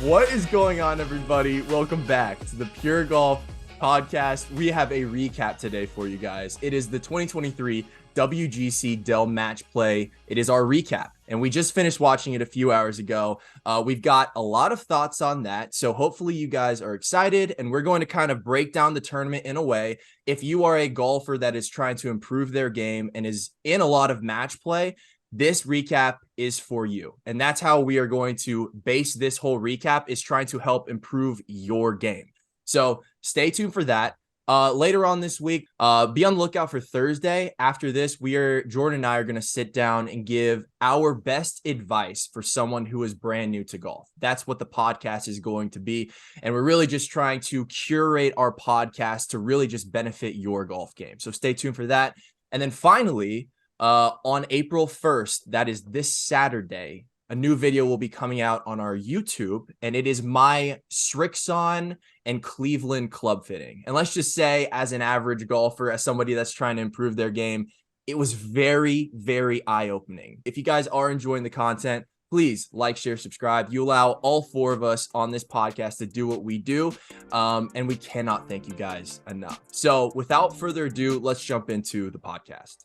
What is going on, everybody? Welcome back to the Pure Golf podcast. We have a recap today for you guys. It is the 2023 WGC Dell match play. It is our recap, and we just finished watching it a few hours ago. We've got a lot of thoughts on that, so hopefully you guys are excited, and we're going to kind of break down the tournament in a way. If you are a golfer that is trying to improve their game and is in a lot of match play, this recap is for you. And that's how we are going to base this whole recap, is trying to help improve your game. So stay tuned for that. Later on this week, be on the lookout for Thursday. After this, Jordan and I are going to sit down and give our best advice for someone who is brand new to golf. That's what the podcast is going to be. And we're really just trying to curate our podcast to really just benefit your golf game. So stay tuned for that. And then finally, on April 1st, that is this Saturday, a new video will be coming out on our YouTube, and it is my Srixon and Cleveland club fitting. And let's just say, as an average golfer, as somebody that's trying to improve their game, it was very, very eye-opening. If you guys are enjoying the content, please like, share, subscribe. You allow all four of us on this podcast to do what we do, and we cannot thank you guys enough. So without further ado, let's jump into the podcast.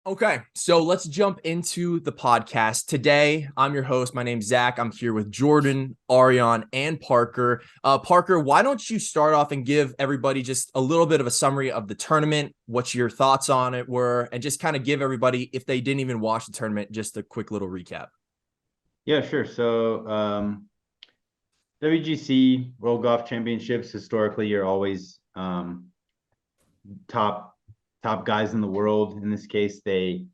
Okay, so let's jump into the podcast. Today, I'm your host. My name's Zach. I'm here with Jordan, Ariane, and Parker. Parker, why don't you start off and give everybody just a little bit of a summary of the tournament, what your thoughts on it were, and just kind of give everybody, if they didn't even watch the tournament, just a quick little recap. Yeah, sure. So WGC World Golf Championships, historically, you're always top guys in the world. In this case, they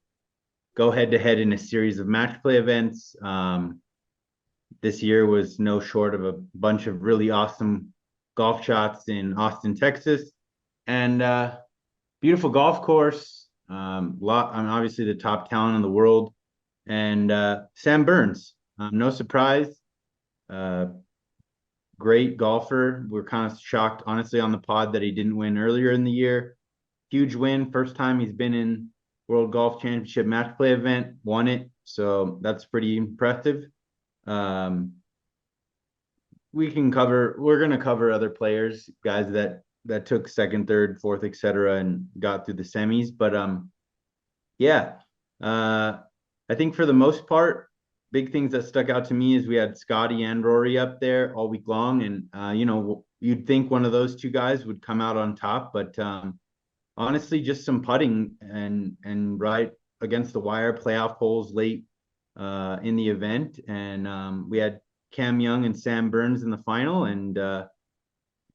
go head to head in a series of match play events. This year was no short of a bunch of really awesome golf shots in Austin, Texas, and beautiful golf course. Obviously the top talent in the world, and Sam Burns. No surprise. Great golfer. We're kind of shocked, honestly, on the pod that he didn't win earlier in the year. Huge win. First time he's been in World Golf Championship match play event, won it. So that's pretty impressive. We're going to cover other players, guys that took second, third, fourth, etc., and got through the semis. But I think for the most part, big things that stuck out to me is we had Scotty and Rory up there all week long. And, you'd think one of those two guys would come out on top, but honestly, just some putting and right against the wire playoff holes late in the event. And we had Cam Young and Sam Burns in the final, and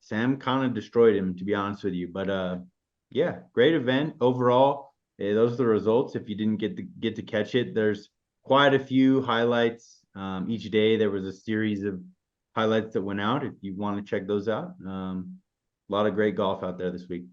Sam kind of destroyed him, to be honest with you. But yeah, great event overall. Those are the results. If you didn't get to catch it, there's quite a few highlights. Each day there was a series of highlights that went out. If you want to check those out, a lot of great golf out there this week.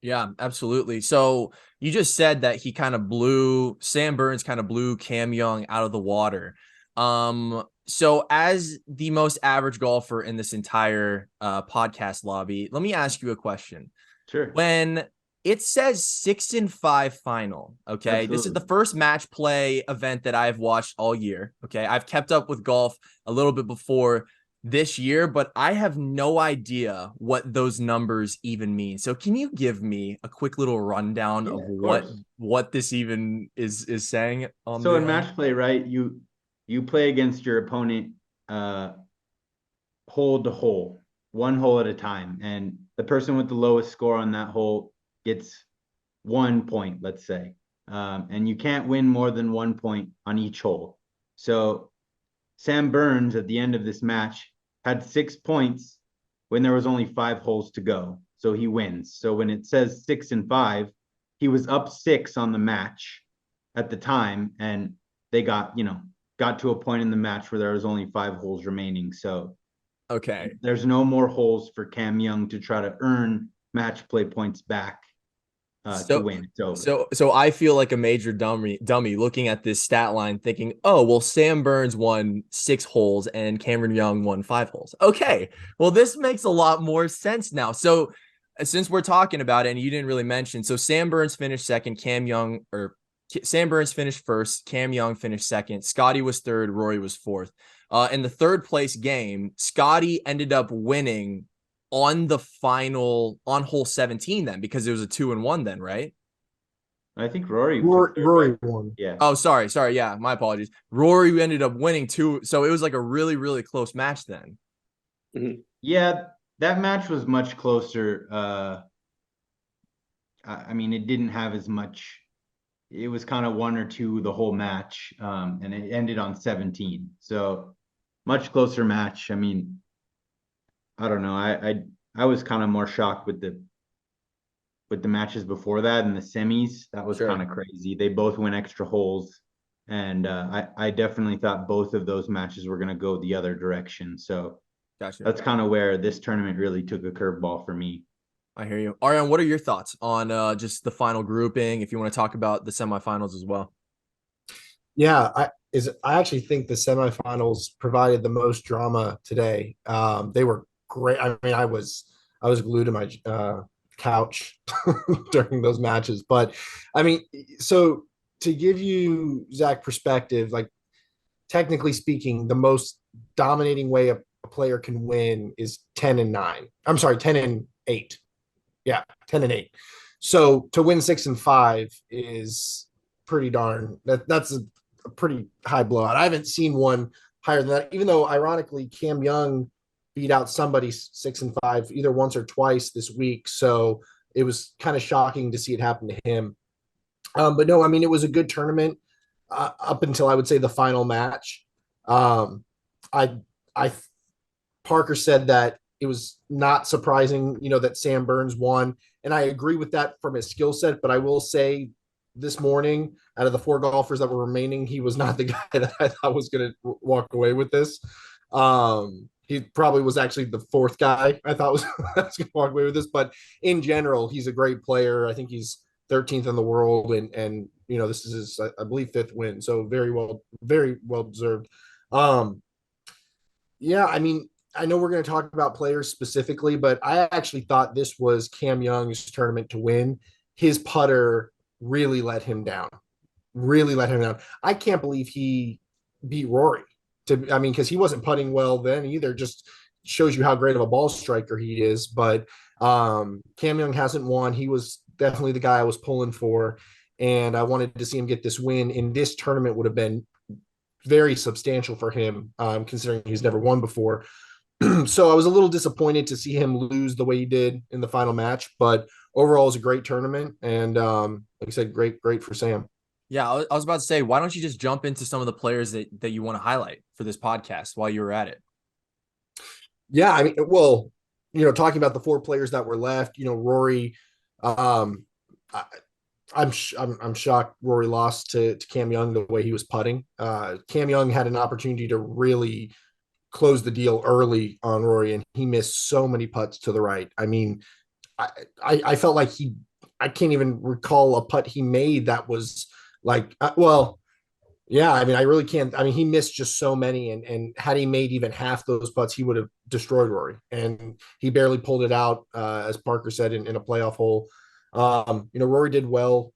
Yeah, absolutely. So you just said that Sam Burns kind of blew Cam Young out of the water. So as the most average golfer in this entire podcast lobby, let me ask you a question. Sure. When it says 6-5 final, okay, Absolutely. This is the first match play event that I've watched all year. Okay, I've kept up with golf a little bit before this year, but I have no idea what those numbers even mean. So can you give me a quick little rundown of what this even is saying on so in match play, right, you play against your opponent hole to hole, one hole at a time, and the person with the lowest score on that hole gets 1 point, let's say, and you can't win more than 1 point on each hole. So Sam Burns at the end of this match had 6 points when there was only 5 holes to go. So he wins. So when it says 6-5, he was up 6 on the match at the time, and they got to a point in the match where there was only 5 holes remaining. So okay, there's no more holes for Cam Young to try to earn match play points back to win. So I feel like a major dummy looking at this stat line thinking, oh, well, Sam Burns won 6 holes and Cameron Young won 5 holes. Okay, well, this makes a lot more sense now. So since we're talking about it, and you didn't really mention, so Sam Burns finished second, Sam Burns finished first, Cam Young finished second, Scotty was third, Rory was fourth. In the third place game, Scotty ended up winning on the final on hole 17 then, because it was a 2-1 then, right? I think Rory Rory won. Yeah. Oh, sorry. Yeah, my apologies. Rory ended up winning too, so it was like a really, really close match then. Yeah, that match was much closer. I mean, it didn't have as much. It was kind of 1 or 2 the whole match, and it ended on 17. So much closer match. I mean, I don't know. I was kind of more shocked with the matches before that and the semis. That was kind of crazy. They both went extra holes, and I definitely thought both of those matches were going to go the other direction. So Gotcha. that's kind of where this tournament really took a curveball for me. I hear you. Ariane, what are your thoughts on just the final grouping, if you want to talk about the semifinals as well? Yeah, I actually think the semifinals provided the most drama today. They were great. I mean, I was glued to my couch during those matches. But I mean, so to give you, Zach, perspective, like technically speaking, the most dominating way a player can win is 10-9. I'm sorry, 10-8. Yeah, 10-8. So to win 6-5 is pretty darn. That's a pretty high blowout. I haven't seen one higher than that. Even though, ironically, Cam Young beat out somebody 6-5 either once or twice this week. So it was kind of shocking to see it happen to him. But no, I mean, it was a good tournament up until, I would say, the final match. I Parker said that it was not surprising, that Sam Burns won. And I agree with that from his skill set. But I will say this morning, out of the 4 golfers that were remaining, he was not the guy that I thought was going to walk away with this. He probably was actually the 4th guy I thought was going to walk away with this. But in general, he's a great player. I think he's 13th in the world. And this is his, I believe, 5th win. So very well deserved. Yeah, I mean, I know we're going to talk about players specifically, but I actually thought this was Cam Young's tournament to win. His putter really let him down. I can't believe he beat Rory. Because he wasn't putting well then either. Just shows you how great of a ball striker he is. But Cam Young hasn't won. He was definitely the guy I was pulling for, and I wanted to see him get this win. In this tournament would have been very substantial for him, considering he's never won before. So I was a little disappointed to see him lose the way he did in the final match, but overall it was a great tournament. And like I said, great for Sam. Yeah, I was about to say, why don't you just jump into some of the players that you want to highlight for this podcast while you were at it? Yeah, I mean, well, talking about the 4 players that were left, Rory, I'm shocked Rory lost to Cam Young the way he was putting. Cam Young had an opportunity to really close the deal early on Rory, and he missed so many putts to the right. I mean, I felt like I can't even recall a putt he made that was like, yeah, I mean, I really can't. I mean, he missed just so many, and had he made even half those putts, he would have destroyed Rory, and he barely pulled it out, as Parker said, in a playoff hole. Rory did well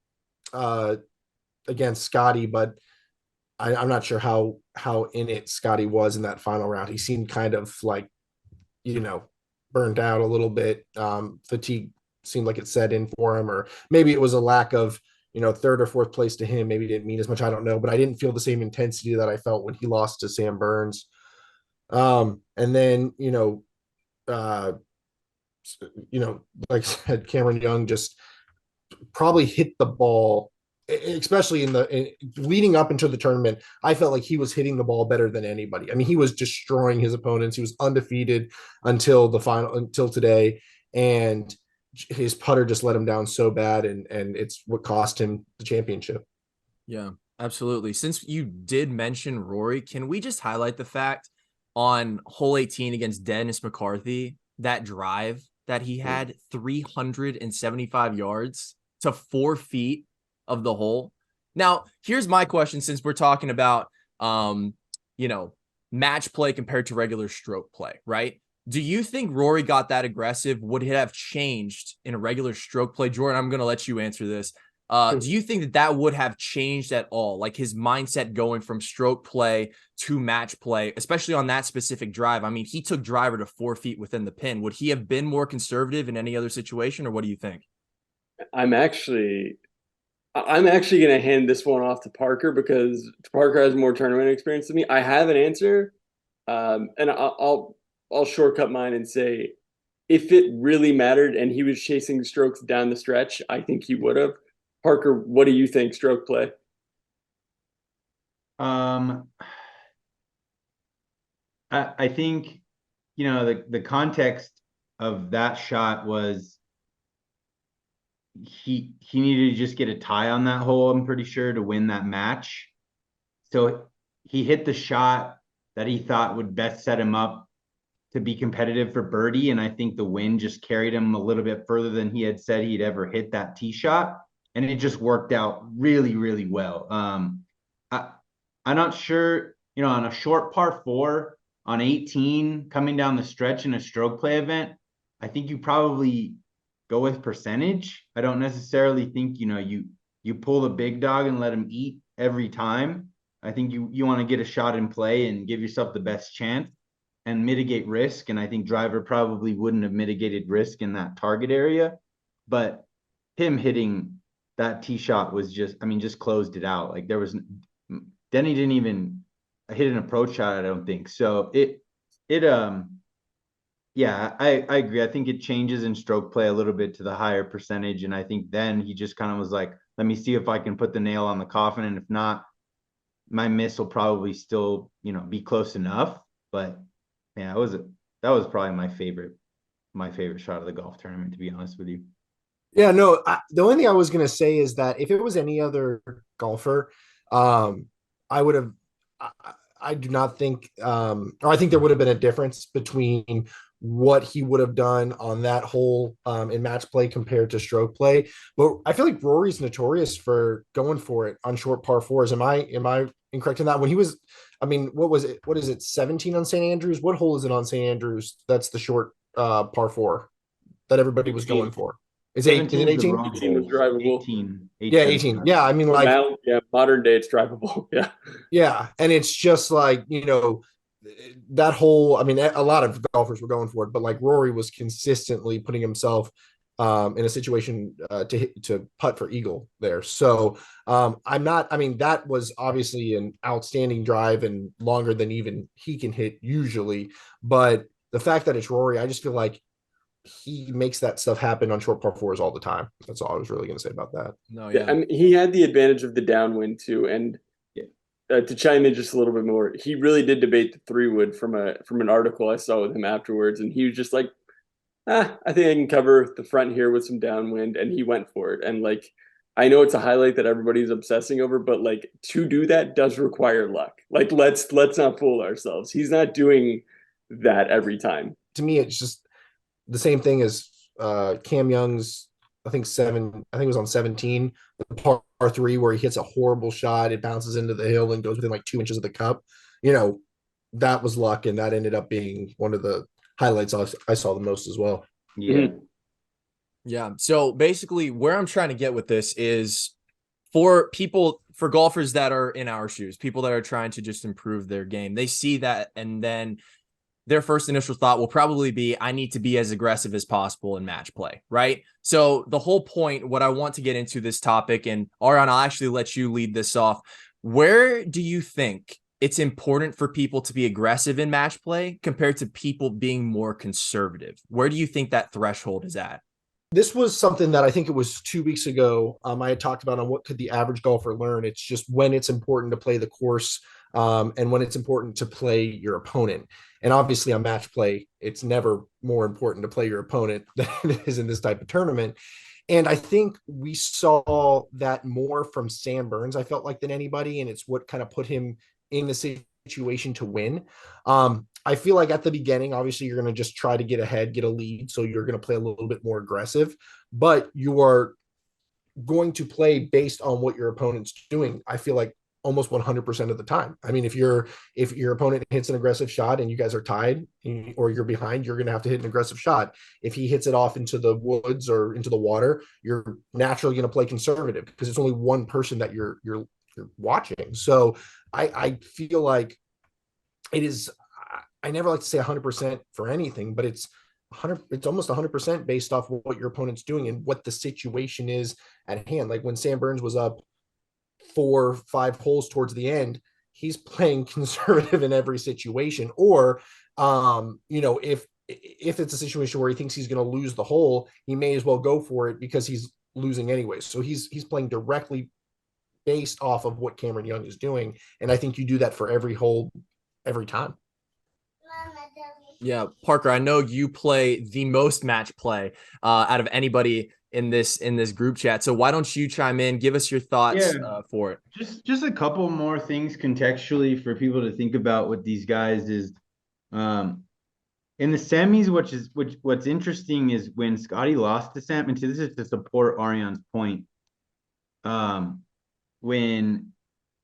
against Scotty, but I'm not sure how in it Scotty was in that final round. He seemed kind of like, burned out a little bit. Fatigue seemed like it set in for him, or maybe it was a lack of, 3rd or 4th place to him. Maybe it didn't mean as much. I don't know, but I didn't feel the same intensity that I felt when he lost to Sam Burns. And then, like I said, Cameron Young just probably hit the ball, especially leading up into the tournament. I felt like he was hitting the ball better than anybody. I mean, he was destroying his opponents. He was undefeated until today, and his putter just let him down so bad, and it's what cost him the championship. Yeah, absolutely. Since you did mention Rory, can we just highlight the fact on hole 18 against Dennis McCarthy, that drive that he had 375 yards to 4 feet of the hole? Now, here's my question, since we're talking about, match play compared to regular stroke play, right? Do you think Rory got that aggressive? Would it have changed in a regular stroke play? Jordan, I'm going to let you answer this. Do you think that that would have changed at all? Like his mindset going from stroke play to match play, especially on that specific drive. I mean, he took driver to 4 feet within the pin. Would he have been more conservative in any other situation, or what do you think? I'm actually going to hand this one off to Parker because Parker has more tournament experience than me. I have an answer, and I'll shortcut mine and say, if it really mattered and he was chasing strokes down the stretch, I think he would have. Parker, what do you think stroke play? I think, the context of that shot was he needed to just get a tie on that hole, I'm pretty sure, to win that match. So he hit the shot that he thought would best set him up to be competitive for birdie. And I think the wind just carried him a little bit further than he had said he'd ever hit that tee shot. And it just worked out really, really well. I'm not sure, on a short par 4 on 18 coming down the stretch in a stroke play event, I think you probably go with percentage. I don't necessarily think, you pull the big dog and let him eat every time. I think you want to get a shot in play and give yourself the best chance and mitigate risk. And I think driver probably wouldn't have mitigated risk in that target area, but him hitting that tee shot was just closed it out. Like Denny didn't even hit an approach shot, I don't think. So yeah, I agree. I think it changes in stroke play a little bit to the higher percentage. And I think then he just kind of was like, let me see if I can put the nail on the coffin. And if not, my miss will probably still, be close enough. But yeah, that was probably my favorite shot of the golf tournament, to be honest with you. Yeah, no, the only thing I was going to say is that if it was any other golfer, I would have, I do not think, or I think there would have been a difference between what he would have done on that hole in match play compared to stroke play. But I feel like Rory's notorious for going for it on short par 4s. Am I incorrect in that? When he was, what was it? What is it? 17 on St. Andrews? What hole is it on St. Andrews? That's the short par 4 that everybody was going for. Is it 18? 18 was drivable. 18. Yeah, 18. Yeah, modern day it's drivable. Yeah. Yeah, and it's just like, that whole, a lot of golfers were going for it, but like Rory was consistently putting himself in a situation to putt for eagle there. So that was obviously an outstanding drive and longer than even he can hit usually. But the fact that it's Rory, I just feel like he makes that stuff happen on short par 4s all the time. That's all I was really going to say about that. No, yeah. He had the advantage of the downwind too. And to chime in just a little bit more, he really did debate the 3-wood from an article I saw with him afterwards. And he was just like, I think I can cover the front here with some downwind. And he went for it. And I know it's a highlight that everybody's obsessing over, but to do that does require luck. Let's not fool ourselves. He's not doing that every time. To me, it's just the same thing as Cam Young's, I think it was on 17, the par 3 where he hits a horrible shot. It bounces into the hill and goes within 2 inches of the cup. That was luck, and that ended up being one of the highlights I saw the most as well. Yeah. Mm-hmm. Yeah. So basically where I'm trying to get with this is for golfers that are in our shoes, people that are trying to just improve their game, they see that and then their first initial thought will probably be, I need to be as aggressive as possible in match play, right? So the whole point, what I want to get into this topic, and Ariane, I'll actually let you lead this off. Where do you think it's important for people to be aggressive in match play compared to people being more conservative? Where do you think that threshold is at? This was something that I think it was 2 weeks ago. I had talked about on what could the average golfer learn. It's just when it's important to play the course and when it's important to play your opponent. And obviously on match play, it's never more important to play your opponent than it is in this type of tournament. And I think we saw that more from Sam Burns, I felt like, than anybody. And it's what kind of put him in the situation to win. I feel like at the beginning, obviously, you're going to just try to get ahead, get a lead. So you're going to play a little bit more aggressive, but you are going to play based on what your opponent's doing. I feel like almost 100% of the time. I mean, if your opponent hits an aggressive shot and you guys are tied or you're behind, you're going to have to hit an aggressive shot. If he hits it off into the woods or into the water, you're naturally going to play conservative because it's only one person that you're watching. So I feel like it is. I never like to say 100% for anything, but it's almost 100% based off what your opponent's doing and what the situation is at hand. Like when Sam Burns was up 4-5 holes towards the end, he's playing conservative in every situation. Or if it's a situation where he thinks he's going to lose the hole, he may as well go for it because he's losing anyway. So he's playing directly based off of what Cameron Young is doing, and I think you do that for every hole every time. Yeah, Parker, I know you play the most match play out of anybody in this group chat. So why don't you chime in, give us your thoughts for it? Just a couple more things contextually for people to think about with these guys is in the semis, what's interesting is when Scotty lost to Sam, and this is to support Ariane's point. When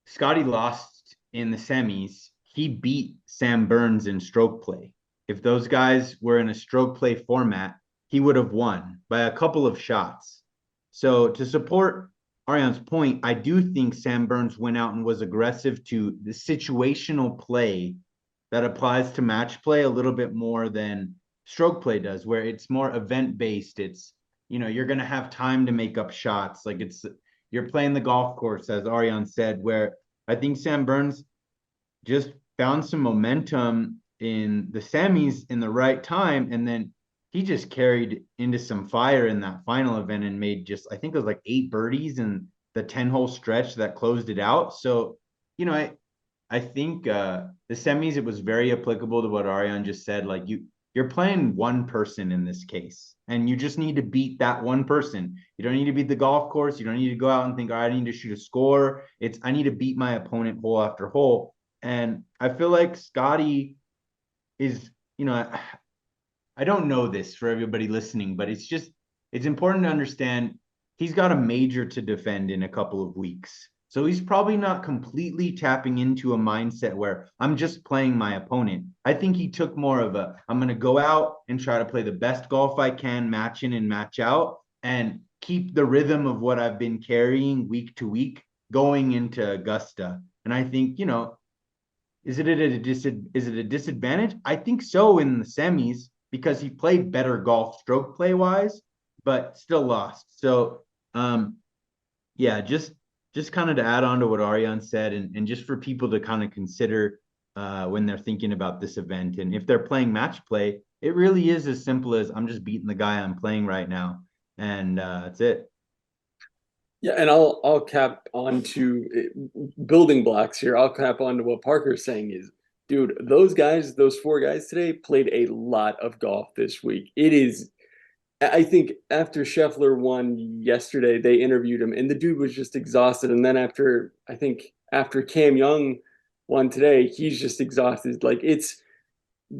Scotty lost in the semis, he beat Sam Burns in stroke play. If those guys were in a stroke play format, he would have won by a couple of shots. So to support Ariane's point, I do think Sam Burns went out and was aggressive to the situational play that applies to match play a little bit more than stroke play does, where it's more event based. It's, you're going to have time to make up shots. Like you're playing the golf course, as Ariane said, where I think Sam Burns just found some momentum in the semis in the right time, and then he just carried into some fire in that final event and made I think it was like 8 birdies in the 10-hole stretch that closed it out. So, I think the semis, it was very applicable to what Ariane just said. Like you're playing one person in this case, and you just need to beat that one person. You don't need to beat the golf course. You don't need to go out and think, all right, I need to shoot a score. I need to beat my opponent hole after hole. And I feel like Scotty is, I don't know this for everybody listening, but it's important to understand he's got a major to defend in a couple of weeks. So he's probably not completely tapping into a mindset where I'm just playing my opponent. I think he took more of I'm going to go out and try to play the best golf I can, match in and match out, and keep the rhythm of what I've been carrying week to week going into Augusta. And I think, is it a disadvantage? I think so in the semis because he played better golf stroke play wise, but still lost. So, just kind of to add on to what Ariane said, and just for people to kind of consider when they're thinking about this event, and if they're playing match play, it really is as simple as I'm just beating the guy I'm playing right now, and that's it. Yeah, and I'll cap onto building blocks here. I'll cap onto what Parker's saying is, dude, those 4 guys today played a lot of golf this week. It is, I think after Scheffler won yesterday, they interviewed him and the dude was just exhausted. And then after Cam Young won today, he's just exhausted. Like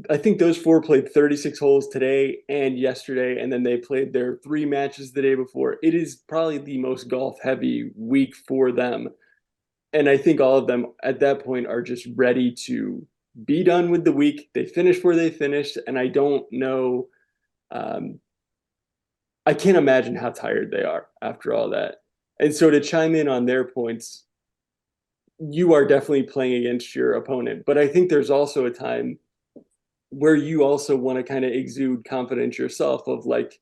I think those 4 played 36 holes today and yesterday, and then they played their 3 matches the day before. It is probably the most golf heavy week for them. And I think all of them at that point are just ready to be done with the week. They finished where they finished, and I don't know. I can't imagine how tired they are after all that. And so to chime in on their points, you are definitely playing against your opponent. But I think there's also a time where you also want to kind of exude confidence yourself of like,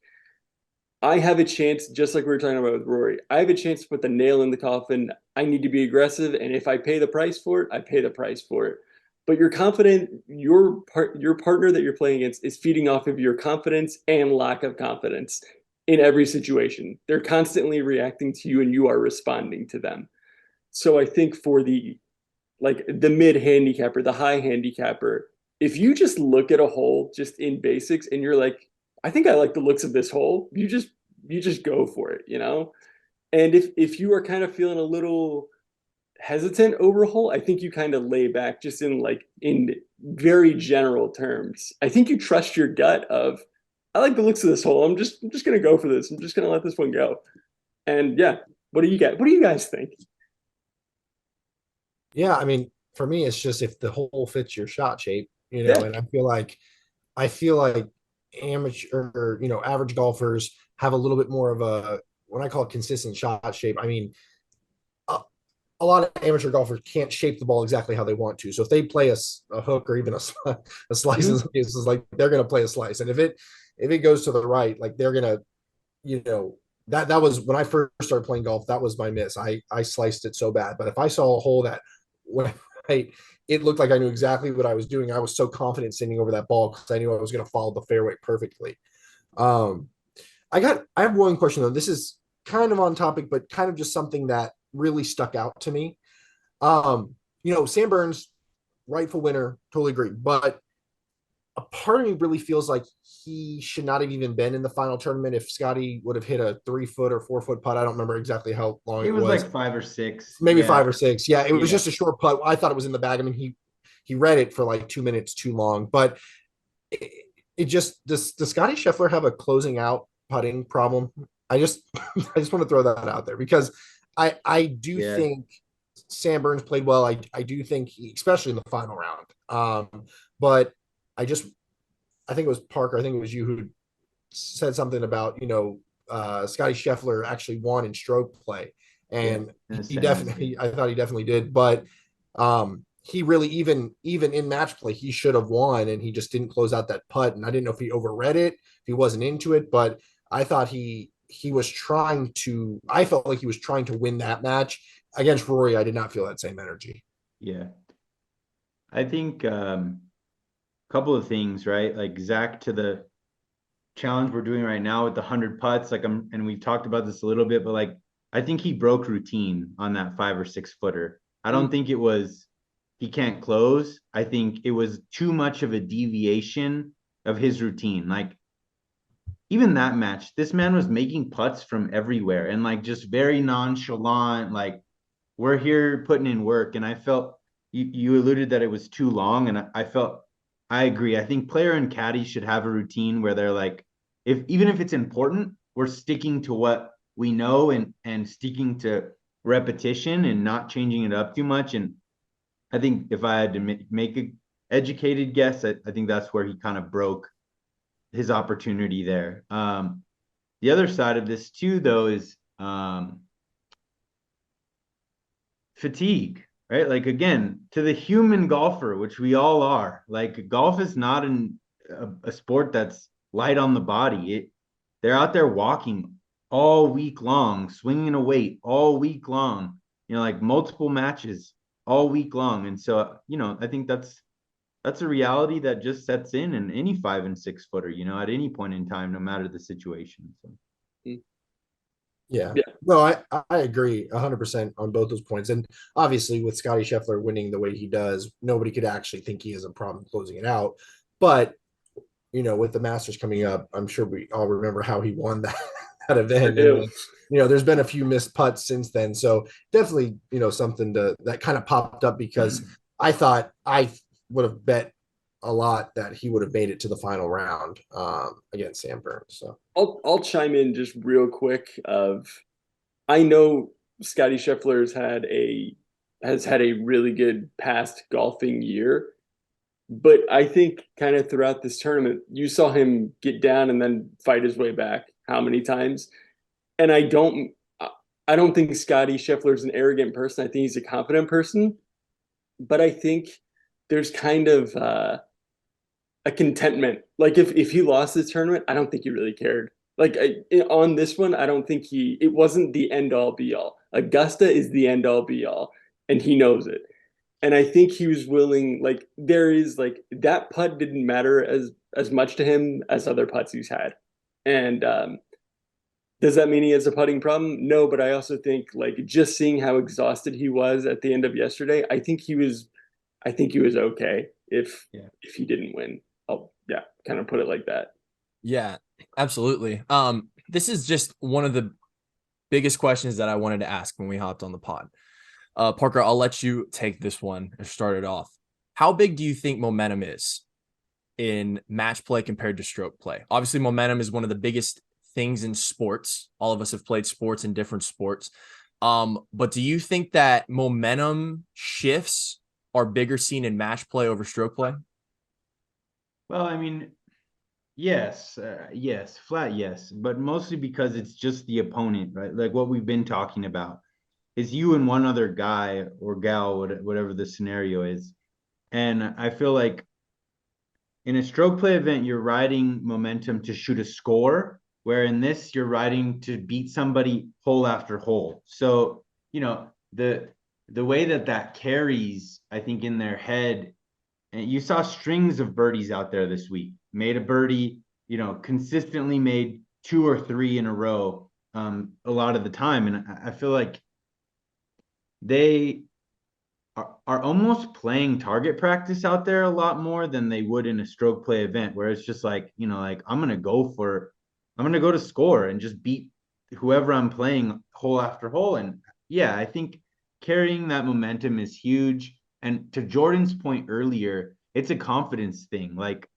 I have a chance, just like we were talking about with Rory, I have a chance to put the nail in the coffin. I need to be aggressive. And if I pay the price for it, I pay the price for it. But you're confident, your partner that you're playing against is feeding off of your confidence and lack of confidence in every situation. They're constantly reacting to you and you are responding to them. So I think for the mid handicapper, the high handicapper, if you just look at a hole just in basics and you're like, I think I like the looks of this hole, you just go for it, And if you are kind of feeling a little hesitant over a hole, I think you kind of lay back just in very general terms. I think you trust your gut of, I like the looks of this hole. I'm just gonna go for this. I'm just gonna let this one go. And yeah, what do you guys think? Yeah, I mean, for me, it's just if the hole fits your shot shape, Yeah. and I feel like amateur, average golfers have a little bit more of a, when I call it consistent shot shape, I mean, a, a lot of amateur golfers can't shape the ball exactly how they want to. So if they play a hook or even a slice, Mhm. is like they're going to play a slice, and if it goes to the right, like they're going to, that was when I first started playing golf. That was my miss. I sliced it so bad. But if I saw a hole that when I it looked like I knew exactly what I was doing, I was so confident sending over that ball because I knew I was going to follow the fairway perfectly. Um, I have one question though. This is kind of on topic, but kind of just something that really stuck out to me. Sam Burns, rightful winner, totally agree. But a part of me really feels like he should not have even been in the final tournament if Scotty would have hit a 3 foot or 4 foot putt. I don't remember exactly how long It it was was. like 5 or 6. Maybe Yeah. 5 or 6. Yeah, it was Yeah. just a short putt. I thought it was in the bag. I mean, he read it for like 2 minutes too long, but it just does Scotty Scheffler have a closing out putting problem? I just I just want to throw that out there because I do Yeah. think Sam Burns played well. I do think especially in the final round. But I just I think it was Parker. I think it was you who said something about Scotty Scheffler actually won in stroke play, Yeah. and In the he semis. Yeah. definitely I thought he definitely did, but he really even in match play he should have won, and he just didn't close out that putt, and I didn't know if he overread it, if he wasn't into it, but I thought he was trying to. I felt like he was trying to win that match against Rory. I did not feel that same energy. Yeah. I think couple of things, right? Like Zach, to the challenge we're doing right now with the 100 putts, and we talked about this a little bit, but like I think he broke routine on that 5 or 6 footer. I don't think it was he can't close. I think it was too much of a deviation of his routine. Like even that match, this man was making putts from everywhere and like just very nonchalant, like we're here putting in work. And I felt you alluded that it was too long, and I felt I agree. I think player and caddy should have a routine where they're like, if even if it's important, we're sticking to what we know and sticking to repetition and not changing it up too much. And I think if I had to make a educated guess, I think that's where he kind of broke his opportunity there. The other side of this too, though, is fatigue, right? Like again, to the human golfer, which we all are, like golf is not a sport that's light on the body. They're out there walking all week long, swinging a weight all week long, like multiple matches all week long. And so, I think that's a reality that just sets in any 5 and 6 footer, at any point in time, no matter the situation. So. Yeah. Yeah. No, I agree 100% on both those points. And obviously, with Scotty Scheffler winning the way he does, nobody could actually think he has a problem closing it out. But, with the Masters coming up, I'm sure we all remember how he won that I event. And do. then, there's been a few missed putts since then. So definitely, something that kind of popped up because I thought I would have bet a lot that he would have made it to the final round against Sam Burns. So I'll chime in just real quick. I know Scotty Scheffler's has had a really good past golfing year, but I think kind of throughout this tournament, you saw him get down and then fight his way back. How many times? And I don't think Scotty Scheffler's an arrogant person. I think he's a confident person, but I think there's kind of a contentment. Like if he lost this tournament, I don't think he really cared. Like on this one, I don't think it wasn't the end all be all. Augusta is the end all be all, and he knows it. And I think he was willing. Like there is like that putt didn't matter as much to him as other putts he's had. And does that mean he has a putting problem? No, but I also think like just seeing how exhausted he was at the end of yesterday, I think he was okay if he didn't win. I'll kind of put it like that. Yeah, absolutely. This is just one of the biggest questions that I wanted to ask when we hopped on the pod. Parker, I'll let you take this one and start it off. How big do you think momentum is in match play compared to stroke play? Obviously, momentum is one of the biggest things in sports. All of us have played sports in different sports. But do you think that momentum shifts are bigger seen in match play over stroke play? Well, I mean, yes, yes, flat yes, but mostly because it's just the opponent, right? Like what we've been talking about is you and one other guy or gal, whatever the scenario is. And I feel like in a stroke play event, you're riding momentum to shoot a score, where in this, you're riding to beat somebody hole after hole. So, the way that carries, I think, in their head, and you saw strings of birdies out there this week, made a birdie, consistently made 2 or 3 in a row, a lot of the time. And I feel like they are almost playing target practice out there a lot more than they would in a stroke play event, where it's just like, I'm going to go to score and just beat whoever I'm playing hole after hole. And yeah, I think carrying that momentum is huge. And to Jordan's point earlier, it's a confidence thing. Like,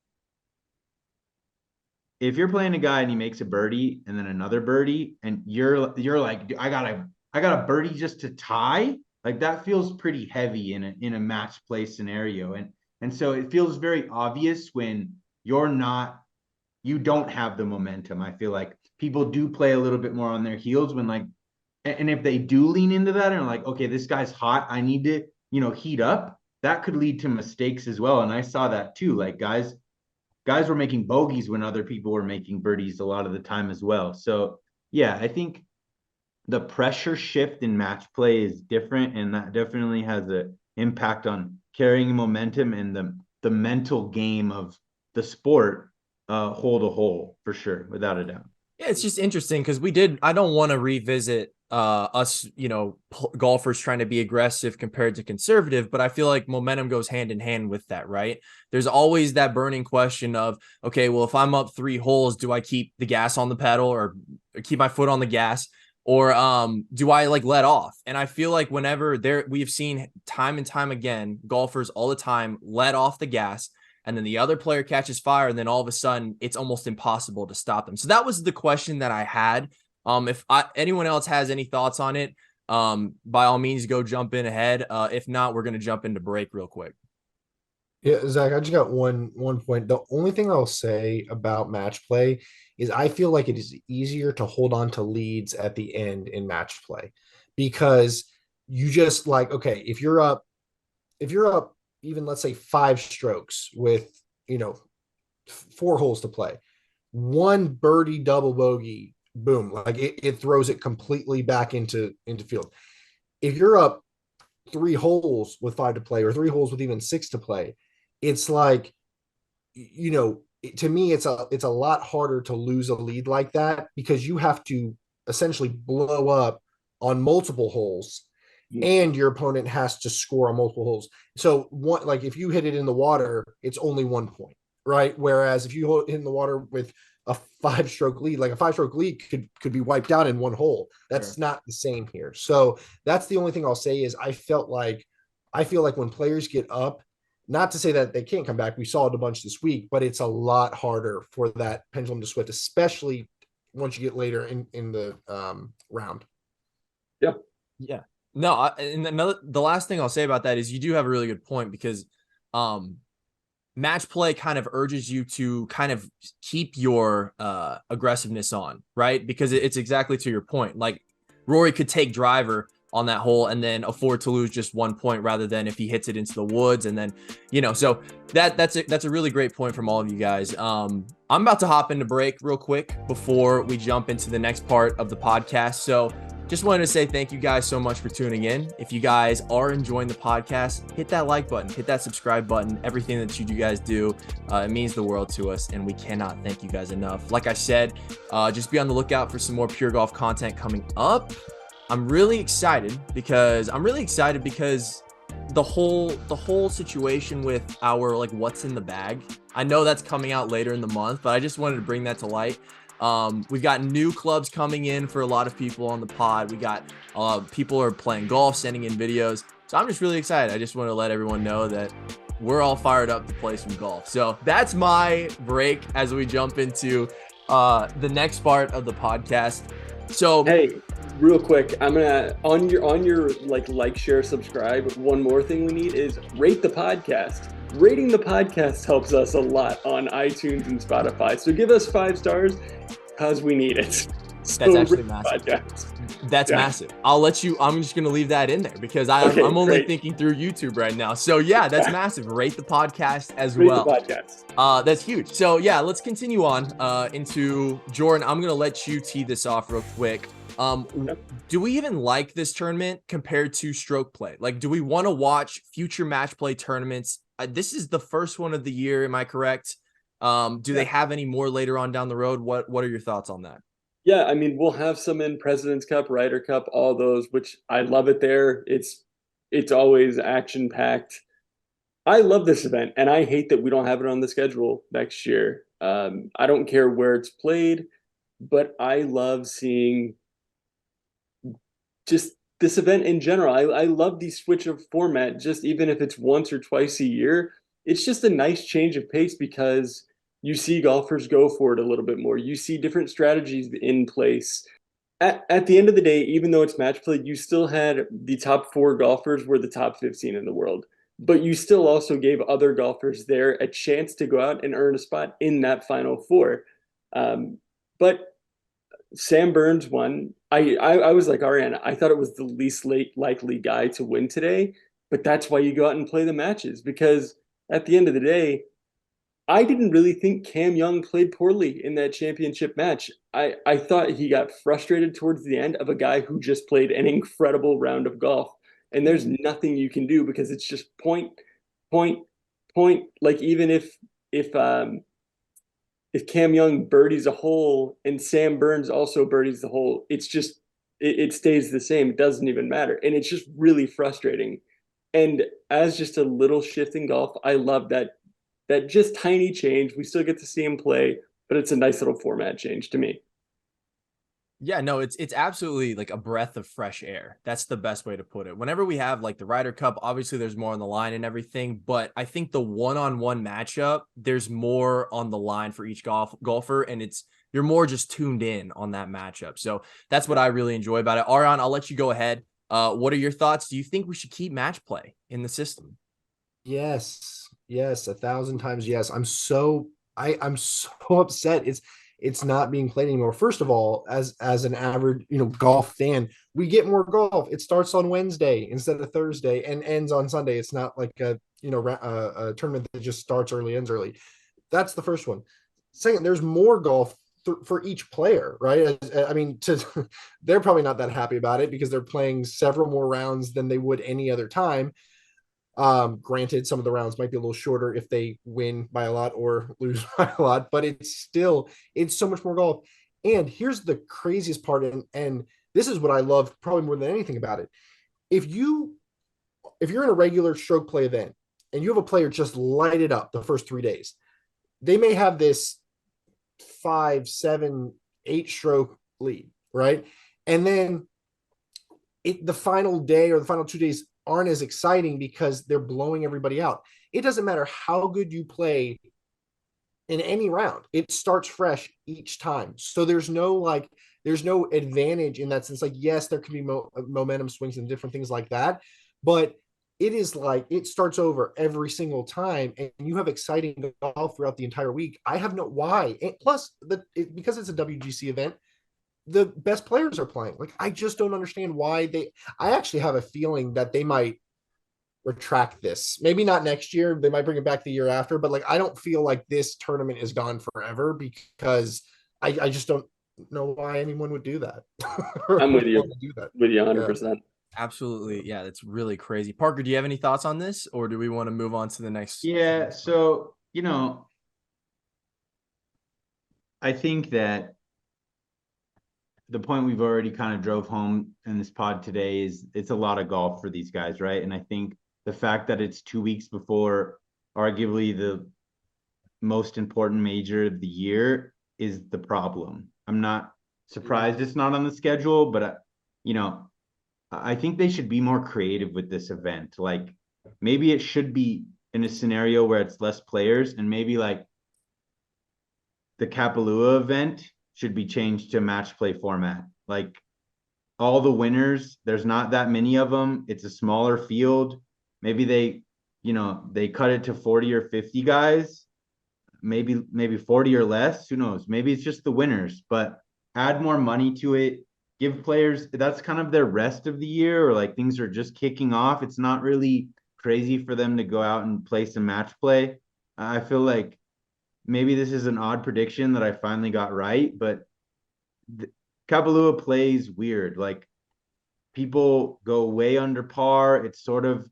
if you're playing a guy and he makes a birdie and then another birdie, and you're like, I got a birdie just to tie, like that feels pretty heavy in a match play scenario. And so it feels very obvious when you don't have the momentum. I feel like people do play a little bit more on their heels when, like, and if they do lean into that and are like, okay, this guy's hot, I need to, heat up, that could lead to mistakes as well. And I saw that too. Like guys were making bogeys when other people were making birdies a lot of the time as well. So yeah, I think the pressure shift in match play is different, and that definitely has an impact on carrying momentum and the mental game of the sport, hole to hole, for sure, without a doubt. Yeah, it's just interesting because I don't want to revisit us, golfers trying to be aggressive compared to conservative, but I feel like momentum goes hand in hand with that, right? There's always that burning question of, okay, well, if I'm up 3 holes, do I keep the gas on the pedal or keep my foot on the gas? Or do I like let off? And I feel like whenever we've seen time and time again, golfers all the time let off the gas, and then the other player catches fire, and then all of a sudden it's almost impossible to stop them. So that was the question that I had. If anyone else has any thoughts on it, by all means, go jump in ahead. If not, we're going to jump into break real quick. Yeah, Zach, I just got one point. The only thing I'll say about match play is I feel like it is easier to hold on to leads at the end in match play, because you just like, okay, if you're up even, let's say, 5 strokes with 4 holes to play, 1 birdie, double bogey, boom, like it throws it completely back into field. If you're up 3 holes with 5 to play, or 3 holes with even 6 to play, it's like, to me, it's a lot harder to lose a lead like that, because you have to essentially blow up on multiple holes, and your opponent has to score on multiple holes. So like if you hit it in the water, it's only 1 point, right? Whereas if you hit in the water with a 5-stroke lead, like a 5-stroke lead could be wiped out in 1 hole. That's not the same here. So that's the only thing I'll say is I feel like when players get up, not to say that they can't come back, we saw it a bunch this week, but it's a lot harder for that pendulum to swing, especially once you get later in the round. Yeah. No, the last thing I'll say about that is you do have a really good point, because match play kind of urges you to kind of keep your aggressiveness on, right? Because it's exactly to your point. Like Rory could take driver on that hole and then afford to lose just 1 point, rather than if he hits it into the woods. And then, so that's a really great point from all of you guys. I'm about to hop into break real quick before we jump into the next part of the podcast. So just wanted to say thank you guys so much for tuning in. If you guys are enjoying the podcast, hit that like button, hit that subscribe button, everything that you guys do. It means the world to us, and we cannot thank you guys enough. Like I said, just be on the lookout for some more Pure Golf content coming up. I'm really excited because the whole situation with our like what's in the bag, I know that's coming out later in the month, but I just wanted to bring that to light. We've got new clubs coming in for a lot of people on the pod. We got people are playing golf, sending in videos. So I'm just really excited. I just want to let everyone know that we're all fired up to play some golf. So that's my break as we jump into the next part of the podcast. So hey, Real quick, I'm gonna on your like share subscribe. One more thing we need is rate the podcast. Rating the podcast helps us a lot on iTunes and Spotify. So give us 5 stars because we need it. So That's actually massive. Podcast. That's massive. I'm just going to leave that in there because I'm only thinking through YouTube right now. So yeah, that's massive. Rate the podcast as well. Rate the podcast. That's huge. So yeah, let's continue on into Jordan. I'm going to let you tee this off real quick. Do we even like this tournament compared to stroke play? Like, do we want to watch future match play tournaments? This is the first one of the year. Am I correct? Do they have any more later on down the road? What are your thoughts on that? Yeah, I mean, we'll have some in President's Cup, Ryder Cup, all those, which I love it there. It's always action packed. I love this event, and I hate that we don't have it on the schedule next year. I don't care where it's played, but I love seeing just this event in general. I love the switch of format, just even if it's once or twice a year. It's just a nice change of pace because you see golfers go for it a little bit more. You see different strategies in place. At the end of the day, even though it's match play, you still had the top 4 golfers were the top 15 in the world. But you still also gave other golfers there a chance to go out and earn a spot in that final 4. But Sam Burns won. I was like Ariana. I thought it was the least likely guy to win today. But that's why you go out and play the matches, because at the end of the day, I didn't really think Cam Young played poorly in that championship match. I thought he got frustrated towards the end of a guy who just played an incredible round of golf. And there's nothing you can do because it's just point. Like, even if Cam Young birdies a hole and Sam Burns also birdies the hole, it's just it stays the same. It doesn't even matter. And it's just really frustrating. And as just a little shift in golf, I love that just tiny change. We still get to see him play, but it's a nice little format change to me. Yeah, no, it's absolutely like a breath of fresh air. That's the best way to put it. Whenever we have like the Ryder Cup, obviously there's more on the line and everything, but I think the one-on-one matchup, there's more on the line for each golfer, and you're more just tuned in on that matchup. So that's what I really enjoy about it. Ariane, I'll let you go ahead. What are your thoughts? Do you think we should keep match play in the system? Yes, 1,000 times yes. I'm so upset it's not being played anymore. First of all, as an average golf fan, we get more golf. It starts on Wednesday instead of Thursday and ends on Sunday. It's not like a tournament that just starts early, ends early. That's the first one. Second, there's more golf for each player, right? I mean, they're probably not that happy about it because they're playing several more rounds than they would any other time. Granted, some of the rounds might be a little shorter if they win by a lot or lose by a lot, but it's so much more golf. And here's the craziest part, and this is what I love probably more than anything about it. If you're in a regular stroke play event and you have a player just light it up the first 3 days, they may have this 5, 7, 8 stroke lead, right? And then the final day or the final 2 days aren't as exciting because they're blowing everybody out. It doesn't matter how good you play in any round. It starts fresh each time. So there's no advantage in that sense. Like, yes, there can be momentum swings and different things like that, but it is like it starts over every single time and you have exciting golf throughout the entire week. I have no why. And plus because it's a WGC event, the best players are playing. Like, I just don't understand why I actually have a feeling that they might retract this. Maybe not next year. They might bring it back the year after, but like, I don't feel like this tournament is gone forever because I just don't know why anyone would do that. I'm with you. With you 100%. Yeah. Absolutely. Yeah, that's really crazy. Parker, do you have any thoughts on this, or do we want to move on to the next? Yeah. So, I think that the point we've already kind of drove home in this pod today is it's a lot of golf for these guys, right? And I think the fact that it's 2 weeks before arguably the most important major of the year is the problem. I'm not surprised it's not on the schedule, but I think they should be more creative with this event. Like, maybe it should be in a scenario where it's less players, and maybe like the Kapalua event should be changed to a match play format. Like, all the winners, there's not that many of them. It's a smaller field. Maybe they cut it to 40 or 50 guys, maybe 40 or less. Who knows? Maybe it's just the winners, but add more money to it. Give players, that's kind of their rest of the year, or like things are just kicking off. It's not really crazy for them to go out and play some match play. I feel like maybe this is an odd prediction that I finally got right, but Kapalua plays weird. Like people go way under par. It's sort of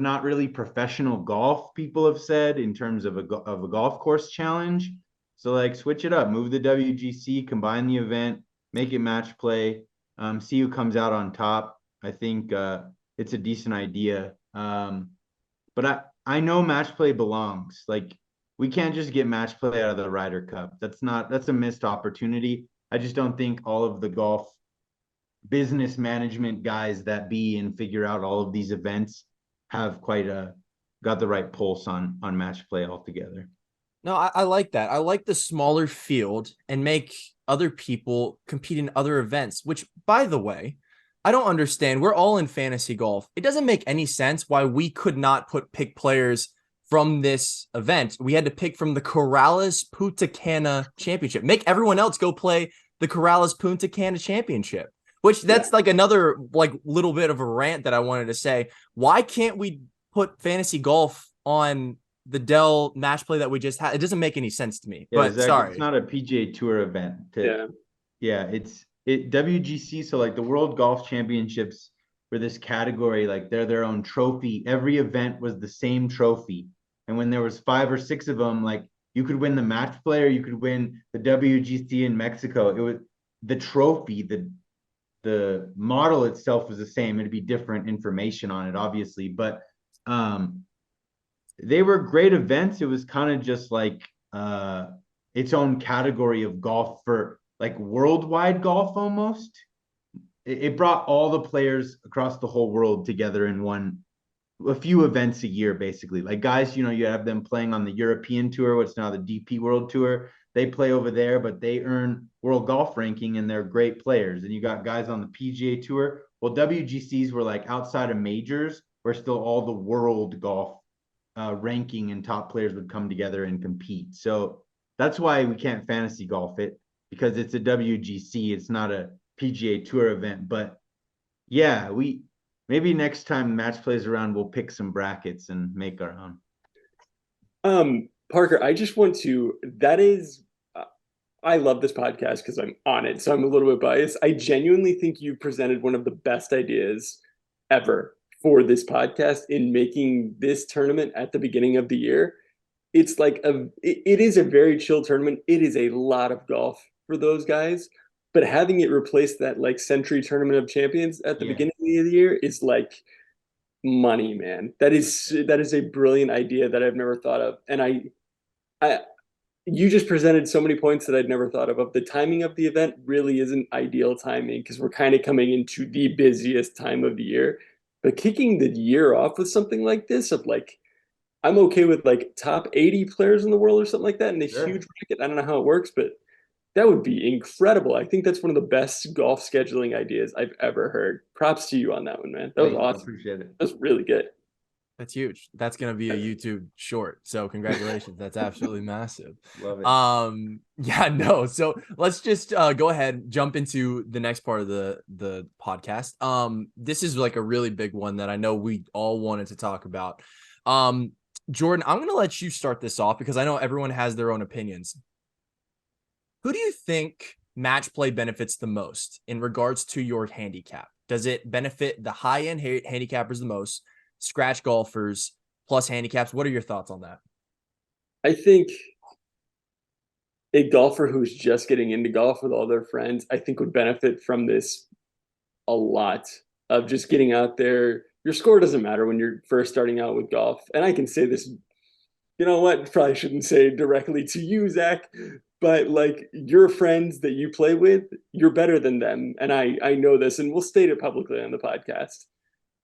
not really professional golf, people have said, in terms of a golf course challenge. So like switch it up, move the WGC, combine the event, make it match play, see who comes out on top. I think it's a decent idea. But I know match play belongs. Like we can't just get match play out of the Ryder Cup. That's a missed opportunity. I just don't think all of the golf business management guys that be and figure out all of these events have got the right pulse on match play altogether. No, I like that. I like the smaller field and make other people compete in other events, which, by the way, I don't understand. We're all in fantasy golf. It doesn't make any sense why we could not pick players from this event. We had to pick from the Corrales Punta Cana Championship. Make everyone else go play the Corrales Punta Cana Championship, which that's like another like little bit of a rant that I wanted to say. Why can't we put fantasy golf on the Dell match play that we just had? It doesn't make any sense to me. Yeah, but exactly. sorry, It's not a PGA Tour event. Yeah. It's WGC. So like the World Golf Championships for this category, like they're their own trophy. Every event was the same trophy, and when there was 5 or 6 of them, like you could win the match play or you could win the WGC in Mexico. It was the trophy, the model itself was the same. It'd be different information on it, obviously, but they were great events. It was kind of just like its own category of golf, for like worldwide golf almost. It brought all the players across the whole world together in a few events a year, basically. Like guys, you have them playing on the European Tour, what's now the DP World Tour. They play over there, but they earn world golf ranking and they're great players. And you got guys on the PGA Tour. Well, WGCs were like outside of majors, where still all the world golf ranking and top players would come together and compete. So that's why we can't fantasy golf it, because it's a WGC. It's not a PGA Tour event. But yeah, maybe next time match plays around, we'll pick some brackets and make our own. Parker, I just want to, I love this podcast because I'm on it, so I'm a little bit biased. I genuinely think you presented one of the best ideas ever for this podcast in making this tournament at the beginning of the year. It's like it is a very chill tournament. It is a lot of golf for those guys, but having it replace that like Century Tournament of Champions at the beginning of the year is like money, man. That is a brilliant idea that I've never thought of. And you just presented so many points that I'd never thought of. The timing of the event really isn't ideal timing because we're kind of coming into the busiest time of the year. But kicking the year off with something like this, of like, I'm okay with like top 80 players in the world or something like that in a huge bracket. I don't know how it works, but that would be incredible. I think that's one of the best golf scheduling ideas I've ever heard. Props to you on that one, man. That was awesome. I appreciate it. That's really good. that's huge. That's gonna be a YouTube short. So congratulations. That's absolutely massive. Love it. Yeah, no. So let's just go ahead, jump into the next part of the podcast. This is like a really big one that I know we all wanted to talk about. Jordan, I'm gonna let you start this off because I know everyone has their own opinions. Who do you think match play benefits the most in regards to your handicap? Does it benefit the high-end handicappers the most, scratch golfers, plus handicaps? What are your thoughts on that? I think a golfer who's just getting into golf with all their friends, I think would benefit from this a lot, of just getting out there. Your score doesn't matter when you're first starting out with golf. And I can say this, you know what, probably shouldn't say directly to you, Zach, but like your friends that you play with, you're better than them. And I know this, and we'll state it publicly on the podcast.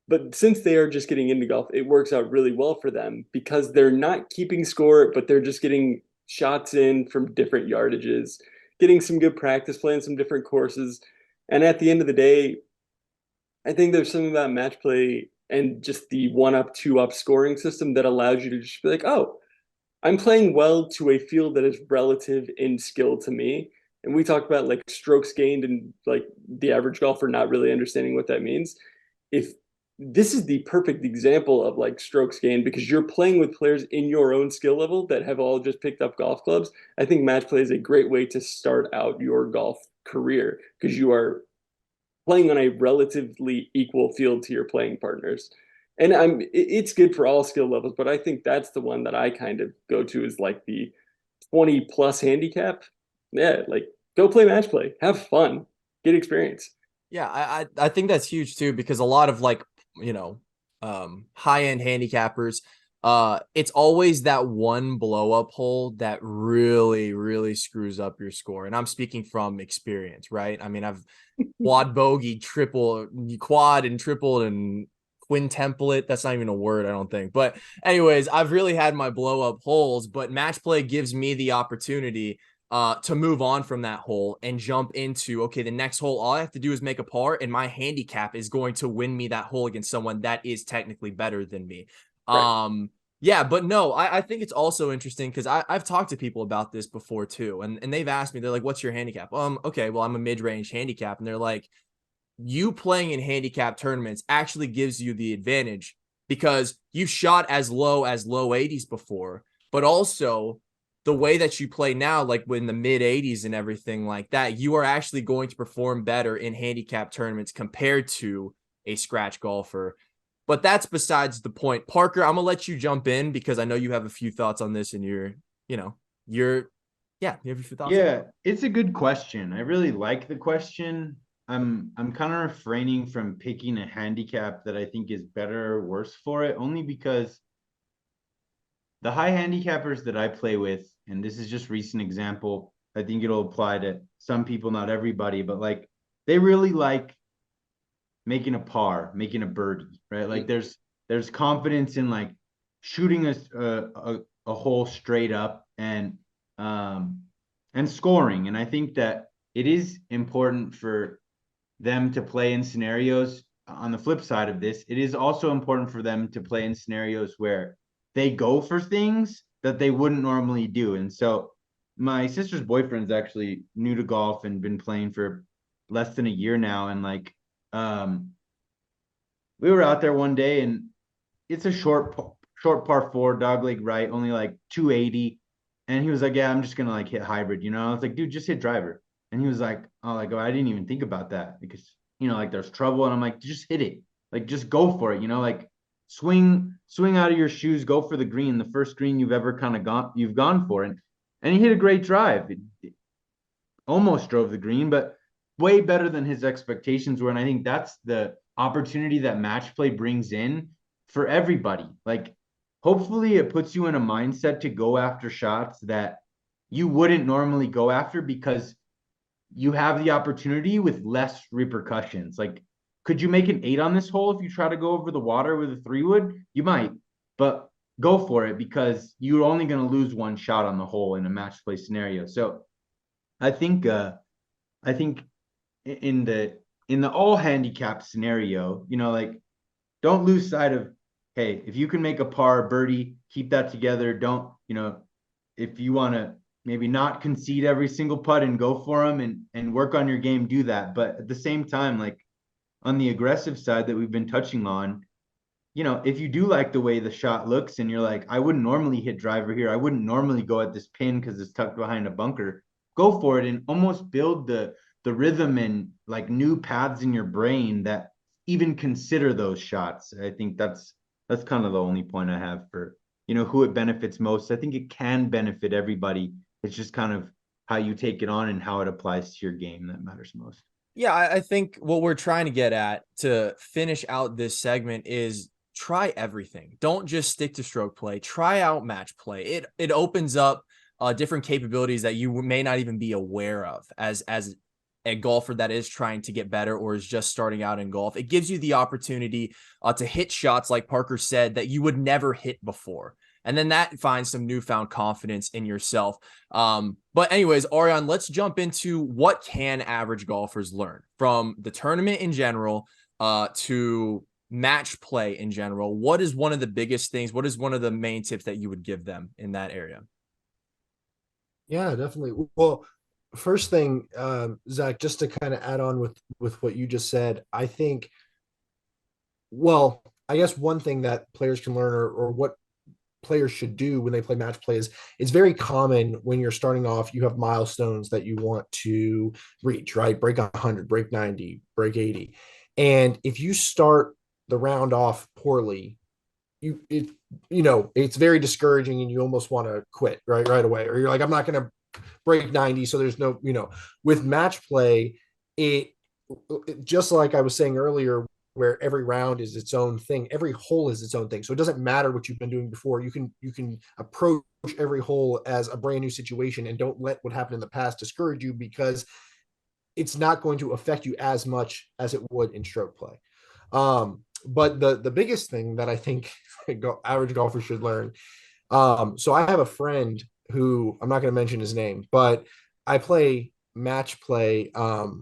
But since they are just getting into golf, it works out really well for them because they're not keeping score, but they're just getting shots in from different yardages, getting some good practice, playing some different courses. And at the end of the day, I think there's something about match play and just the 1-up, 2-up scoring system that allows you to just be like, oh, I'm playing well to a field that is relative in skill to me. And we talk about like strokes gained and like the average golfer not really understanding what that means. If this is the perfect example of like strokes gained because you're playing with players in your own skill level that have all just picked up golf clubs. I think match play is a great way to start out your golf career because you are playing on a relatively equal field to your playing partners. And it's good for all skill levels, but I think that's the one that I kind of go to is like the 20 plus handicap. Yeah, like go play match play, have fun, get experience. Yeah, I think that's huge too, because a lot of like, high-end handicappers, it's always that one blow up hole that really, really screws up your score. And I'm speaking from experience, right? I mean, I've quad bogey, triple, quad and tripled and quintuplet. That's not even a word, I don't think. But anyways, I've really had my blow up holes, but match play gives me the opportunity to move on from that hole and jump into, okay, the next hole, all I have to do is make a par and my handicap is going to win me that hole against someone that is technically better than me. Right. Yeah, but no, I think it's also interesting because I've talked to people about this before too. And they've asked me, they're like, what's your handicap? Okay, well, I'm a mid-range handicap. And they're like, you playing in handicap tournaments actually gives you the advantage because you shot as low 80s before, but also the way that you play now, like in the mid 80s and everything like that, you are actually going to perform better in handicap tournaments compared to a scratch golfer. But that's besides the point. Parker, I'm gonna let you jump in because I know you have a few thoughts on this and you have a few thoughts. Yeah, it's a good question. I really like the question. I'm kind of refraining from picking a handicap that I think is better or worse for it, only because the high handicappers that I play with, and this is just recent example, I think it'll apply to some people, not everybody, but like they really like making a par, making a birdie, right? Like there's confidence in like shooting a hole straight up and scoring. And I think that it is important for them to play in scenarios. On the flip side of this, it is also important for them to play in scenarios where they go for things that they wouldn't normally do. And so my sister's boyfriend's actually new to golf and been playing for less than a year now. And like, we were out there one day and it's a short par four, dogleg right, only like 280. And he was like, yeah, I'm just going to like hit hybrid, you know? I was like, dude, just hit driver. And he was like, oh, I didn't even think about that because, like there's trouble. And I'm like, just hit it. Like, just go for it, like swing out of your shoes, go for the green, the first green you've ever kind of gone for. And he hit a great drive. It almost drove the green, but way better than his expectations were. And I think that's the opportunity that match play brings in for everybody. Like, hopefully it puts you in a mindset to go after shots that you wouldn't normally go after because you have the opportunity with less repercussions. Like, could you make an 8 on this hole if you try to go over the water with a 3-wood? You might, but go for it because you're only going to lose one shot on the hole in a match play scenario. So I think in the all handicap scenario, like don't lose sight of, hey, if you can make a par birdie, keep that together. Don't, if you want to maybe not concede every single putt and go for them and work on your game, do that. But at the same time, like on the aggressive side that we've been touching on, if you do like the way the shot looks and you're like, I wouldn't normally hit driver here. I wouldn't normally go at this pin because it's tucked behind a bunker. Go for it and almost build the rhythm and like new paths in your brain that even consider those shots. I think that's kind of the only point I have for, who it benefits most. I think it can benefit everybody. It's just kind of how you take it on and how it applies to your game that matters most. Yeah, I think what we're trying to get at to finish out this segment is try everything. Don't just stick to stroke play. Try out match play. It opens up different capabilities that you may not even be aware of as a golfer that is trying to get better or is just starting out in golf. It gives you the opportunity to hit shots, like Parker said, that you would never hit before. And then that finds some newfound confidence in yourself. But anyways, Ariane, let's jump into what can average golfers learn from the tournament in general to match play in general. What is one of the biggest things? What is one of the main tips that you would give them in that area? Yeah, definitely. Well, first thing, Zach, just to kind of add on with what you just said, I think, well, I guess one thing that players can learn, or what players should do when they play match play, is it's very common when you're starting off, you have milestones that you want to reach, right? Break 100, break 90, break 80. And if you start the round off poorly, it's very discouraging and you almost want to quit right away, or you're like, I'm not going to break 90, so there's no, with match play, it just like I was saying earlier, where every round is its own thing, every hole is its own thing, so it doesn't matter what you've been doing before. You can approach every hole as a brand new situation, and don't let what happened in the past discourage you, because it's not going to affect you as much as it would in stroke play. But the biggest thing that I think average golfers should learn, so I have a friend who, I'm not going to mention his name, but I play match play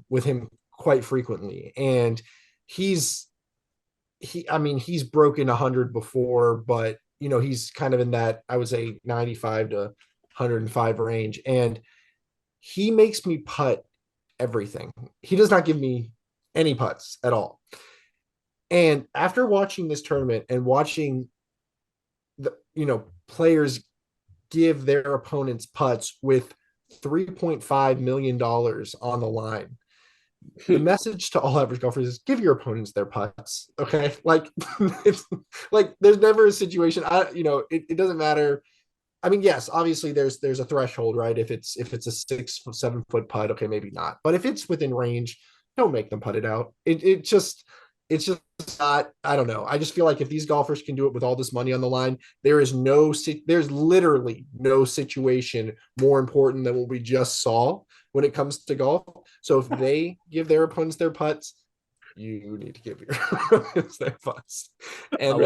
with him quite frequently, and he's broken 100 before, but he's kind of in that, I would say, 95 to 105 range, and he makes me putt everything. He does not give me any putts at all. And after watching this tournament and watching the players give their opponents putts with $3.5 million on the line, the message to all average golfers is give your opponents their putts. Okay. Like, it's like, there's never a situation, it doesn't matter. I mean, yes, obviously there's a threshold, right? If it's a 6-7 foot putt, okay, maybe not. But if it's within range, don't make them putt it out. It's just not, I don't know. I just feel like if these golfers can do it with all this money on the line, there's literally no situation more important than what we just saw when it comes to golf. So if they give their opponents their putts, you need to give your opponents their putts. And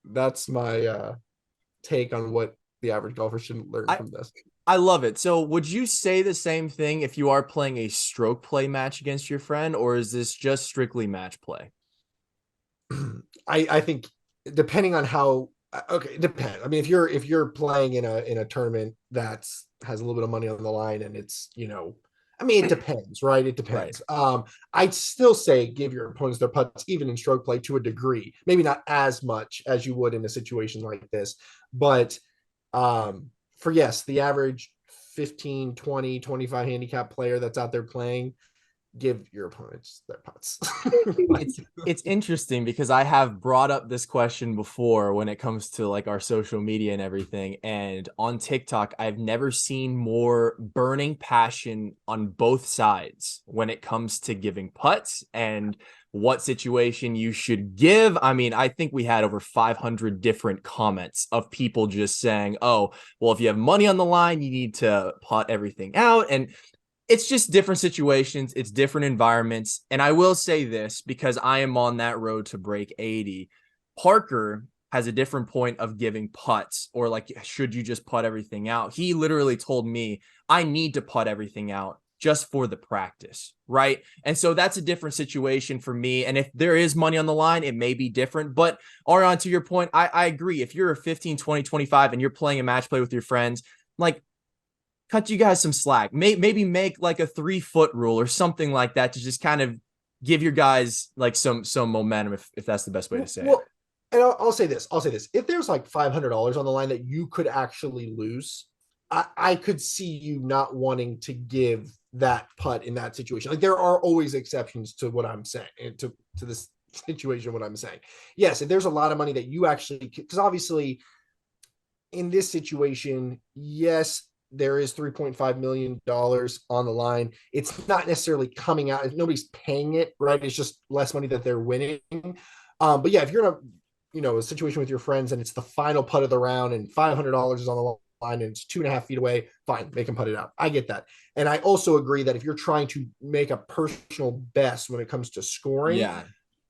that's my take on what the average golfer should learn from this. I love it. So would you say the same thing if you are playing a stroke play match against your friend, or is this just strictly match play? I think depending on how, okay, it depends. I mean, if you're playing in a tournament that has a little bit of money on the line, and it's, I mean, it depends, right? It depends. Right. I'd still say give your opponents their putts, even in stroke play, to a degree, maybe not as much as you would in a situation like this, but for, yes, the average 15, 20, 25 handicap player that's out there playing, give your opponents their putts. It's interesting because I have brought up this question before when it comes to like our social media and everything. And on TikTok, I've never seen more burning passion on both sides when it comes to giving putts and what situation you should give. I mean, I think we had over 500 different comments of people just saying, oh, well, if you have money on the line, you need to putt everything out. And it's just different situations. It's different environments. And I will say this, because I am on that road to break 80. Parker has a different point of giving putts, or like, should you just putt everything out? He literally told me, I need to putt everything out just for the practice, right? And so that's a different situation for me. And if there is money on the line, it may be different. But Ariane, to your point, I agree. If you're a 15, 20, 25 and you're playing a match play with your friends, like, cut you guys some slack. Maybe make like a 3-foot rule or something like that to just kind of give your guys like some momentum, if that's the best way to say it. And I'll say this. If there's like $500 on the line that you could actually lose, I could see you not wanting to give that putt in that situation. Like, there are always exceptions to what I'm saying, to this situation, what I'm saying. Yes, if there's a lot of money that you actually, because obviously in this situation, yes, there is $3.5 million on the line. It's not necessarily coming out. Nobody's paying it, right? It's just less money that they're winning. But yeah, if you're in a situation with your friends and it's the final putt of the round and $500 is on the line and it's 2.5 feet away, fine, make them putt it out. I get that. And I also agree that if you're trying to make a personal best when it comes to scoring,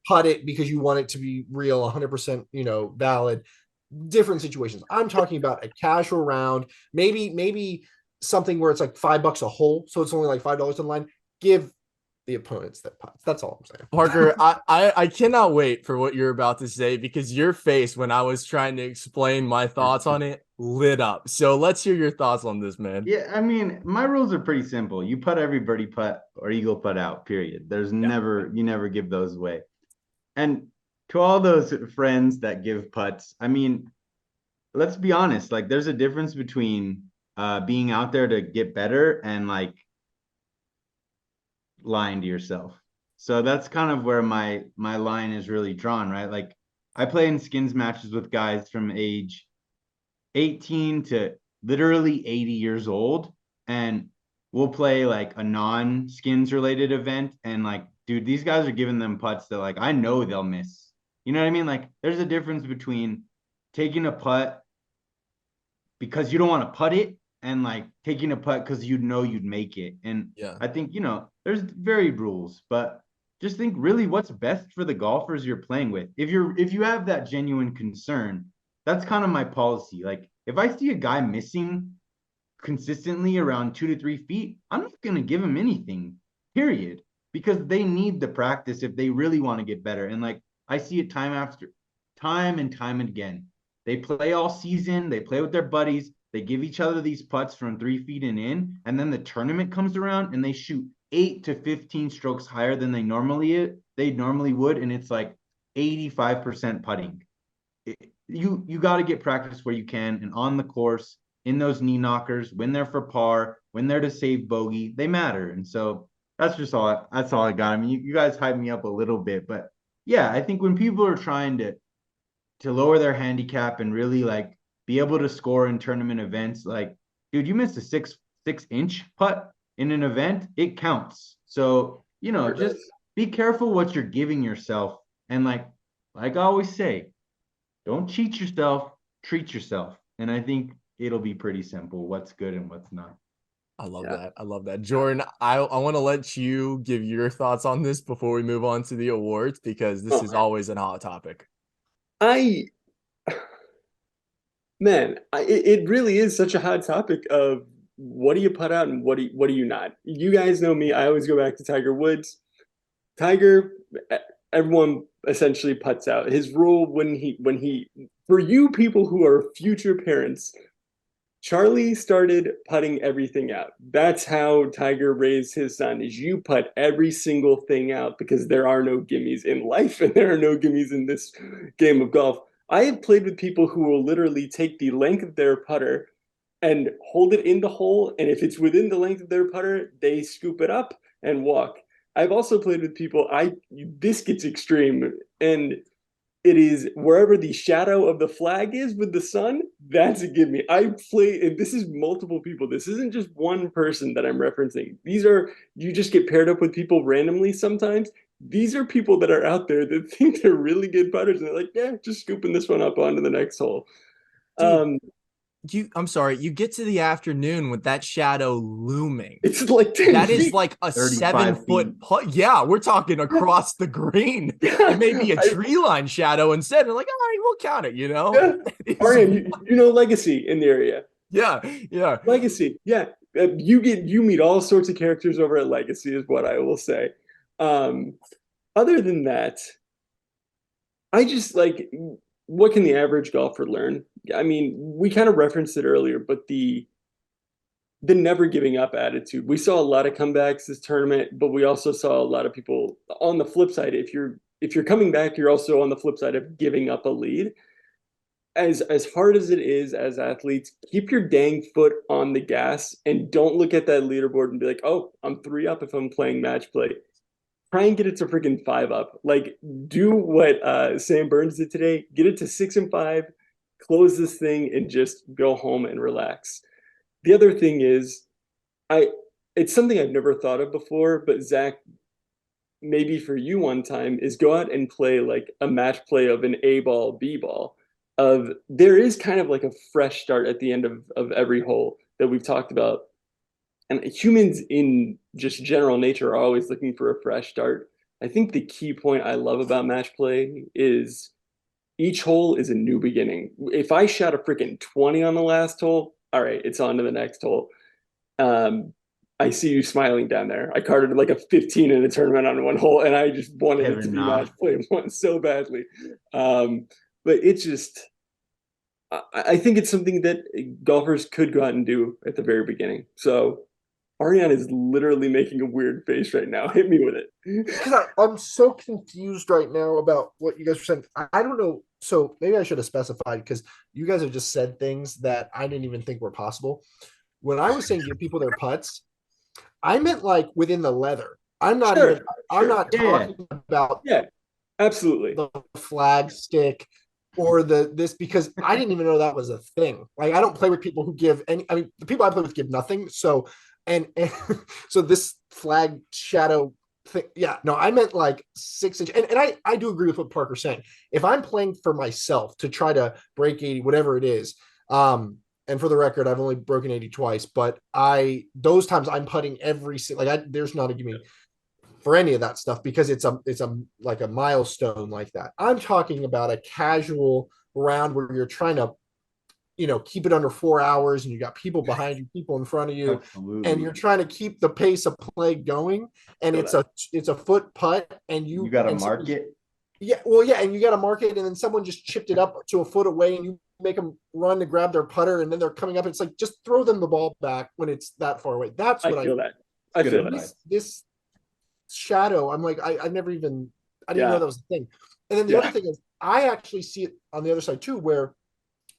putt it because you want it to be real, 100%, valid. different situations. I'm talking about a casual round, maybe something where it's like $5 a hole, so it's only like $5 in line. Give the opponents that putts. That's all I'm saying. Parker, I cannot wait for what you're about to say, because your face when I was trying to explain my thoughts on it lit up. So let's hear your thoughts on this, man. Yeah, I mean, my rules are pretty simple. You put every birdie putt or eagle putt out, period. There's never, you never give those away. And to all those friends that give putts, I mean, let's be honest, like there's a difference between being out there to get better and like lying to yourself. So that's kind of where my line is really drawn, right? Like I play in skins matches with guys from age 18 to literally 80 years old, and we'll play like a non-skins related event, and like, dude, these guys are giving them putts that like I know they'll miss. You know what I mean? Like there's a difference between taking a putt because you don't want to putt it and like taking a putt because you know you'd make it. And Yeah. I think, there's varied rules, but just think really what's best for the golfers you're playing with. If you have that genuine concern, that's kind of my policy. Like if I see a guy missing consistently around 2 to 3 feet, I'm not going to give him anything, period, because they need the practice if they really want to get better. And like I see it time and time again. They play all season, they play with their buddies, they give each other these putts from 3 feet and in, and then the tournament comes around and they shoot 8 to 15 strokes higher than they normally would, and it's like 85% putting. You got to get practice where you can, and on the course, in those knee knockers, when they're for par, when they're to save bogey, they matter. And so that's all I got. I mean, you guys hype me up a little bit, but yeah, I think when people are trying to lower their handicap and really like be able to score in tournament events, like, dude, you missed a six-inch putt in an event, it counts. So, just be careful what you're giving yourself. And like I always say, don't cheat yourself, treat yourself. And I think it'll be pretty simple what's good and what's not. I love that. I love that. Jordan, I want to let you give your thoughts on this before we move on to the awards, because this is always a hot topic. It really is such a hot topic of what do you put out and what do you not. You guys know me. I always go back to Tiger Woods. Tiger, everyone essentially puts out. His rule when he for you people who are future parents, Charlie started putting everything out. That's how Tiger raised his son, is you put every single thing out, because there are no gimmies in life and there are no gimmies in this game of golf. I have played with people who will literally take the length of their putter and hold it in the hole, and if it's within the length of their putter, they scoop it up and walk. I've also played with people, this gets extreme, and it is wherever the shadow of the flag is with the sun, that's a give me. I play, and this is multiple people. This isn't just one person that I'm referencing. You just get paired up with people randomly sometimes. These are people that are out there that think they're really good putters, and they're like, yeah, just scooping this one up onto the next hole. Dude, I'm sorry, you get to the afternoon with that shadow looming. It's like 10 that feet. Is like a 7-foot putt. Yeah, we're talking across the green. Yeah. It may be a tree line shadow instead. And like, all right, we'll count it, Yeah. Ariane, you know Legacy in the area. Yeah. Legacy. Yeah. You meet all sorts of characters over at Legacy, is what I will say. Other than that, I just like, what can the average golfer learn? I mean, we kind of referenced it earlier, but the never giving up attitude. We saw a lot of comebacks this tournament, but we also saw a lot of people on the flip side. If you're coming back, you're also on the flip side of giving up a lead. As hard as it is as athletes, keep your dang foot on the gas and don't look at that leaderboard and be like, oh, I'm 3 up if I'm playing match play. Try and get it to freaking 5 up. Like, do what Sam Burns did today. Get it to 6 and 5, close this thing, and just go home and relax. The other thing is, it's something I've never thought of before, but Zach, maybe for you one time, is go out and play like a match play of an A ball, B ball. There is kind of like a fresh start at the end of every hole that we've talked about. And humans in just general nature are always looking for a fresh start. I think the key point I love about match play is each hole is a new beginning. If I shot a freaking 20 on the last hole, all right, it's on to the next hole. I see you smiling down there. I carded like a 15 in a tournament on one hole, and I just wanted it to be match play one so badly. But it's just, I think it's something that golfers could go out and do at the very beginning. So Ariane is literally making a weird face right now. Hit me with it. Because I'm so confused right now about what you guys were saying. I don't know. So maybe I should have specified, because you guys have just said things that I didn't even think were possible. When I was saying give people their putts, I meant like within the leather. I'm not talking about absolutely the flag stick or this, because I didn't even know that was a thing. Like, I don't play with people who give any. I mean, the people I play with give nothing. So and so this flag shadow thing, yeah, no, I meant like 6 inch. And I do agree with what Parker's saying. If I'm playing for myself to try to break 80, whatever it is, and for the record, I've only broken 80 twice, but those times I'm putting there's not a give me for any of that stuff, because it's a like a milestone like that. I'm talking about a casual round where you're trying to, keep it under 4 hours, and you got people behind you, people in front of you. Absolutely. And you're trying to keep the pace of play going. And it's a foot putt, and you got to mark it. Yeah, well, yeah, and you got to mark it, and then someone just chipped it up to a foot away, and you make them run to grab their putter, and then they're coming up. It's like, just throw them the ball back when it's that far away. That's what I feel. I feel that. This shadow, I'm like, I never even, I didn't know that was the thing. And then the other thing is, I actually see it on the other side too, where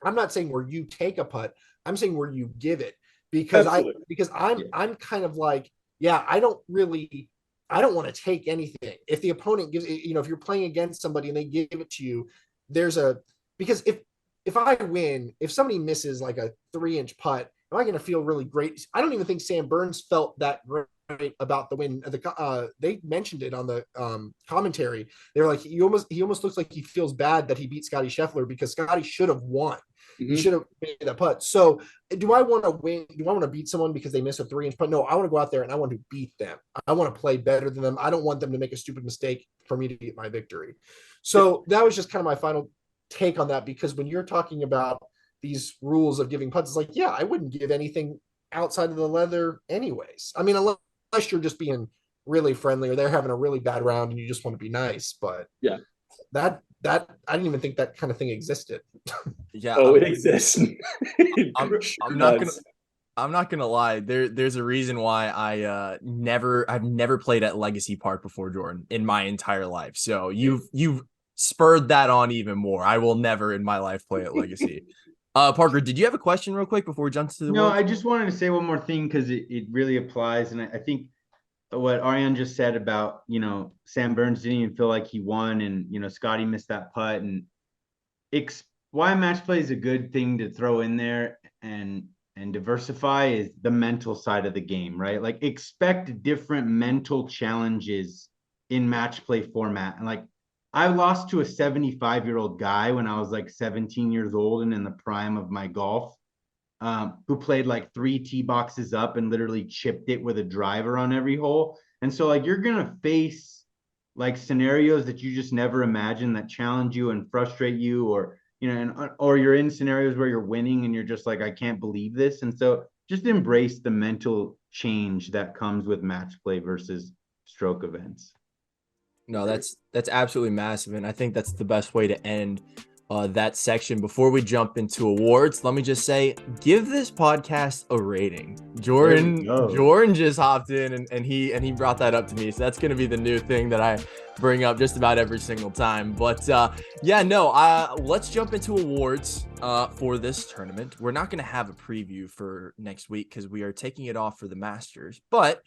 I'm not saying where you take a putt, I'm saying where you give it, because I'm kind of like, I don't want to take anything. If the opponent gives, if you're playing against somebody and they give it to you, because if I win, if somebody misses like a 3-inch putt, am I going to feel really great? I don't even think Sam Burns felt that great about the win. They mentioned it on the commentary. They were like, he almost looks like he feels bad that he beat Scotty Scheffler, because Scotty should have won. Mm-hmm. He should have made that putt. So do I want to win? Do I want to beat someone because they miss a 3-inch putt? No, I want to go out there and I want to beat them. I want to play better than them. I don't want them to make a stupid mistake for me to get my victory. So that was just kind of my final take on that, because when you're talking about these rules of giving putts, it's like, I wouldn't give anything outside of the leather anyways. I mean, unless you're just being really friendly or they're having a really bad round and you just want to be nice. But that I didn't even think that kind of thing existed. It exists. I'm not gonna lie. There's a reason why I've never played at Legacy Park before, Jordan, in my entire life. So you've spurred that on even more. I will never in my life play at Legacy. Parker, did you have a question real quick before we jump to the No, I just wanted to say one more thing, because it really applies. And I think what Ariane just said about, Sam Burns didn't even feel like he won, and, Scotty missed that putt, and why match play is a good thing to throw in there and diversify is the mental side of the game, right? Like, expect different mental challenges in match play format. And like, I lost to a 75-year-old guy when I was like 17 years old and in the prime of my golf, who played like 3 tee boxes up and literally chipped it with a driver on every hole. And so like, you're going to face like scenarios that you just never imagined that challenge you and frustrate you, or, or you're in scenarios where you're winning and you're just like, I can't believe this. And so just embrace the mental change that comes with match play versus stroke events. No, that's absolutely massive, and I think that's the best way to end that section. Before we jump into awards, let me just say, give this podcast a rating. Jordan just hopped in and he brought that up to me, so that's going to be the new thing that I bring up just about every single time. But let's jump into awards for this tournament. We're not going to have a preview for next week because we are taking it off for the Masters, but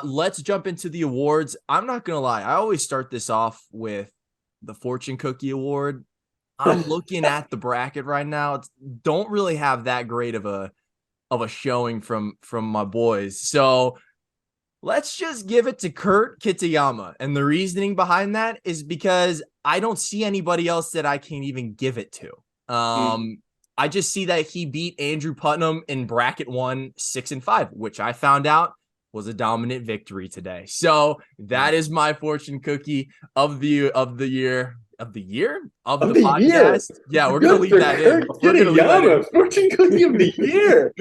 let's jump into the awards. I'm not going to lie, I always start this off with the Fortune Cookie Award. I'm looking at the bracket right now. Don't really have that great of a showing from my boys. So let's just give it to Kurt Kitayama. And the reasoning behind that is because I don't see anybody else that I can even give it to. I just see that he beat Andrew Putnam in bracket 1, 6-5, which I found out was a dominant victory today. So that is my fortune cookie of the year. of the year of Of the the year. podcast. Yeah, we're gonna Good leave for that in. Kurt We're gonna leave that in. Kitayama, fortune cookie of the year.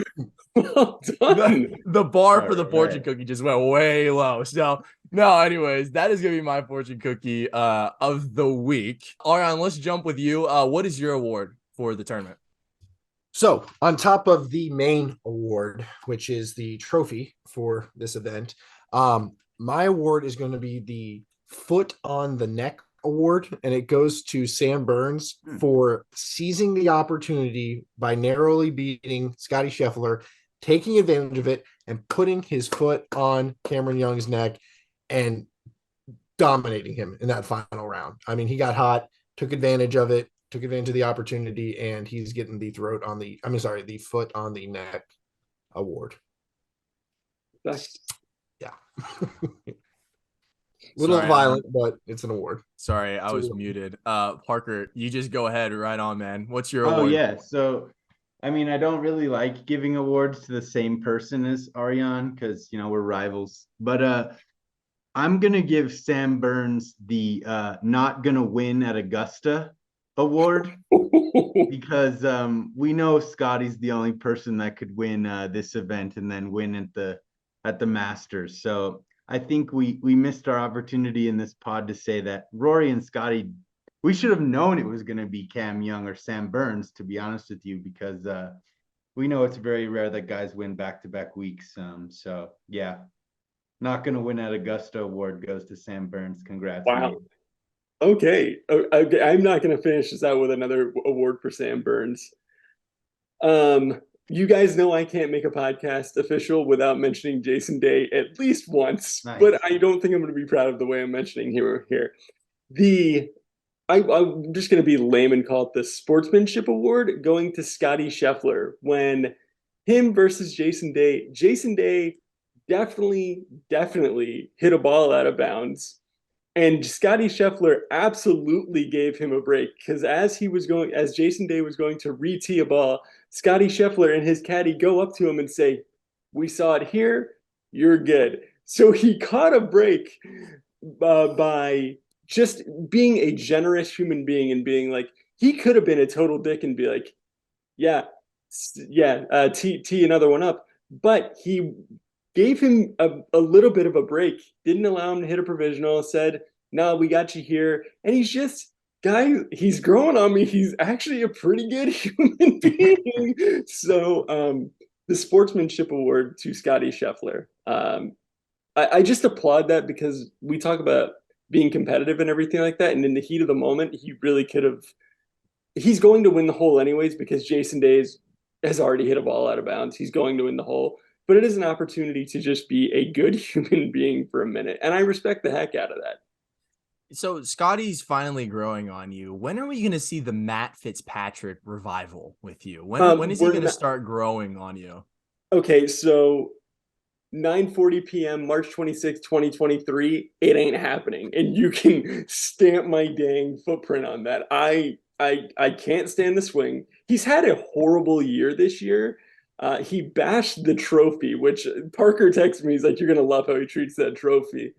Well done. The bar for the All fortune right. cookie just went way low. So no, anyways, that is gonna be my fortune cookie of the week. Ariane, let's jump with you. What is your award for the tournament? So, on top of the main award, which is the trophy for this event, my award is going to be the Foot on the Neck award, and it goes to Sam Burns for seizing the opportunity by narrowly beating Scotty Scheffler, taking advantage of it, and putting his foot on Cameron Young's neck and dominating him in that final round. I mean, he got hot, took advantage of it, took advantage of the opportunity, and he's getting the the foot on the neck award. Yeah. Little Sorry, violent, but it's an award. Sorry, I was So- muted. Parker, you just go ahead right on, man. What's your Oh award? yeah. So I mean, I don't really like giving awards to the same person as Ariane because we're rivals. But I'm gonna give Sam Burns the not gonna win at Augusta award because we know Scotty's the only person that could win this event and then win at the Masters. So I think we missed our opportunity in this pod to say that Rory and Scotty, we should have known it was going to be Cam Young or Sam Burns, to be honest with you, because we know it's very rare that guys win back-to-back weeks. So yeah, not going to win at Augusta award goes to Sam Burns. Congrats. Wow. Mate. Okay. I'm not going to finish this out with another award for Sam Burns. You guys know I can't make a podcast official without mentioning Jason Day at least once, Nice. but I don't think I'm going to be proud of the way I'm mentioning him here. I'm just going to be lame and call it the Sportsmanship Award going to Scotty Scheffler when him versus Jason Day definitely hit a ball out of bounds. And Scotty Scheffler absolutely gave him a break because as Jason Day was going to re-tee a ball, Scotty Scheffler and his caddy go up to him and say, "We saw it here, you're good." So he caught a break by just being a generous human being and being like, he could have been a total dick and be like, tee another one up. But he gave him a little bit of a break, didn't allow him to hit a provisional, said, "No, we got you here." And he's just, he's growing on me. He's actually a pretty good human being. So the Sportsmanship Award to Scotty Scheffler. I just applaud that because we talk about being competitive and everything like that. And in the heat of the moment, he really could have, he's going to win the hole anyways because Jason Day has already hit a ball out of bounds. He's going to win the hole. But it is an opportunity to just be a good human being for a minute. And I respect the heck out of that. So Scotty's finally growing on you. When are we going to see the Matt Fitzpatrick revival with you? When is he going to start growing on you? Okay, so 9:40 p.m. March 26, 2023, it ain't happening. And you can stamp my dang footprint on that. I can't stand the swing. He's had a horrible year this year. He bashed the trophy, which Parker texted me. He's like, "You're going to love how he treats that trophy."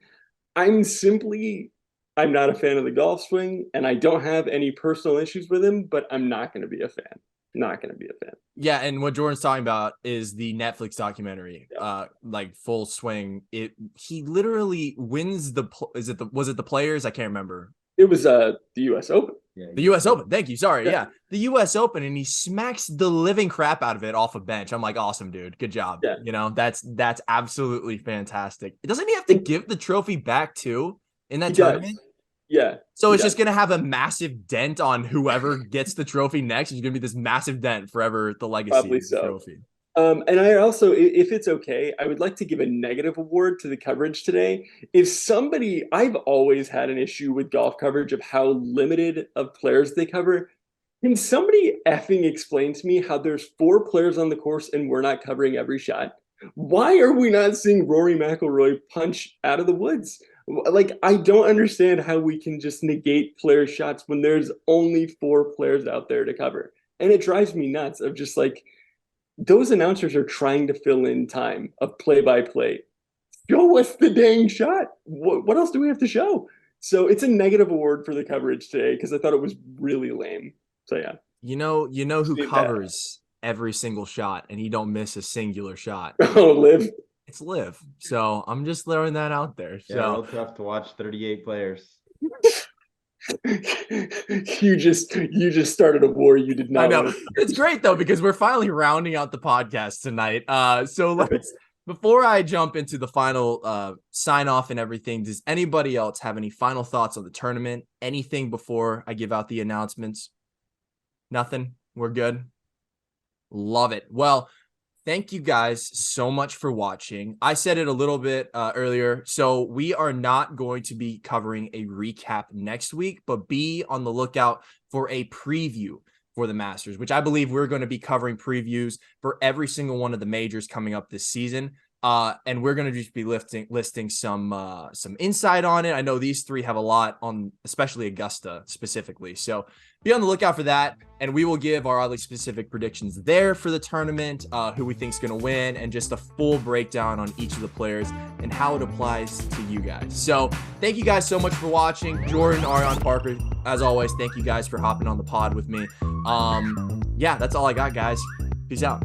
I'm not a fan of the golf swing, and I don't have any personal issues with him, but I'm not going to be a fan. Not going to be a fan. Yeah, and what Jordan's talking about is the Netflix documentary, like Full Swing. He literally wins was it the Players? I can't remember. It was the U.S. Open. Yeah, The U.S. Open. Thank you. Sorry. Yeah. The U.S. Open, and he smacks the living crap out of it off a bench. I'm like, awesome, dude. Good job. Yeah. That's absolutely fantastic. Doesn't he have to give the trophy back too in that tournament? Does. Yeah. So it's just going to have a massive dent on whoever gets the trophy next. It's going to be this massive dent forever, the legacy Probably of the so. trophy. And I also, if it's okay, I would like to give a negative award to the coverage today. I've always had an issue with golf coverage of how limited of players they cover. Can somebody effing explain to me how there's 4 players on the course and we're not covering every shot? Why are we not seeing Rory McIlroy punch out of the woods? Like, I don't understand how we can just negate players' shots when there's only 4 players out there to cover. And it drives me nuts of just like, those announcers are trying to fill in time of play-by-play. Show us the dang shot. What else do we have to show? So it's a negative award for the coverage today because I thought it was really lame. So yeah. You know who Steve covers every single shot and he don't miss a singular shot. Oh, Liv. It's Liv. So I'm just throwing that out there. Yeah, So real tough to watch 38 players. you just started a war you did not I know want it's great though because we're finally rounding out the podcast tonight. So let's before I jump into the final sign off and everything, does anybody else have any final thoughts on the tournament? Anything before I give out the announcements? Nothing. We're good. Love it. Well, thank you guys so much for watching. I said it a little bit earlier. So we are not going to be covering a recap next week, but be on the lookout for a preview for the Masters, which I believe we're going to be covering previews for every single one of the majors coming up this season. And we're going to just be listing some insight on it. I know these three have a lot on, especially Augusta specifically. So be on the lookout for that. And we will give our oddly specific predictions there for the tournament, who we think is going to win, and just a full breakdown on each of the players and how it applies to you guys. So thank you guys so much for watching. Jordan, Ariane, Parker, as always, thank you guys for hopping on the pod with me. Yeah, that's all I got, guys. Peace out.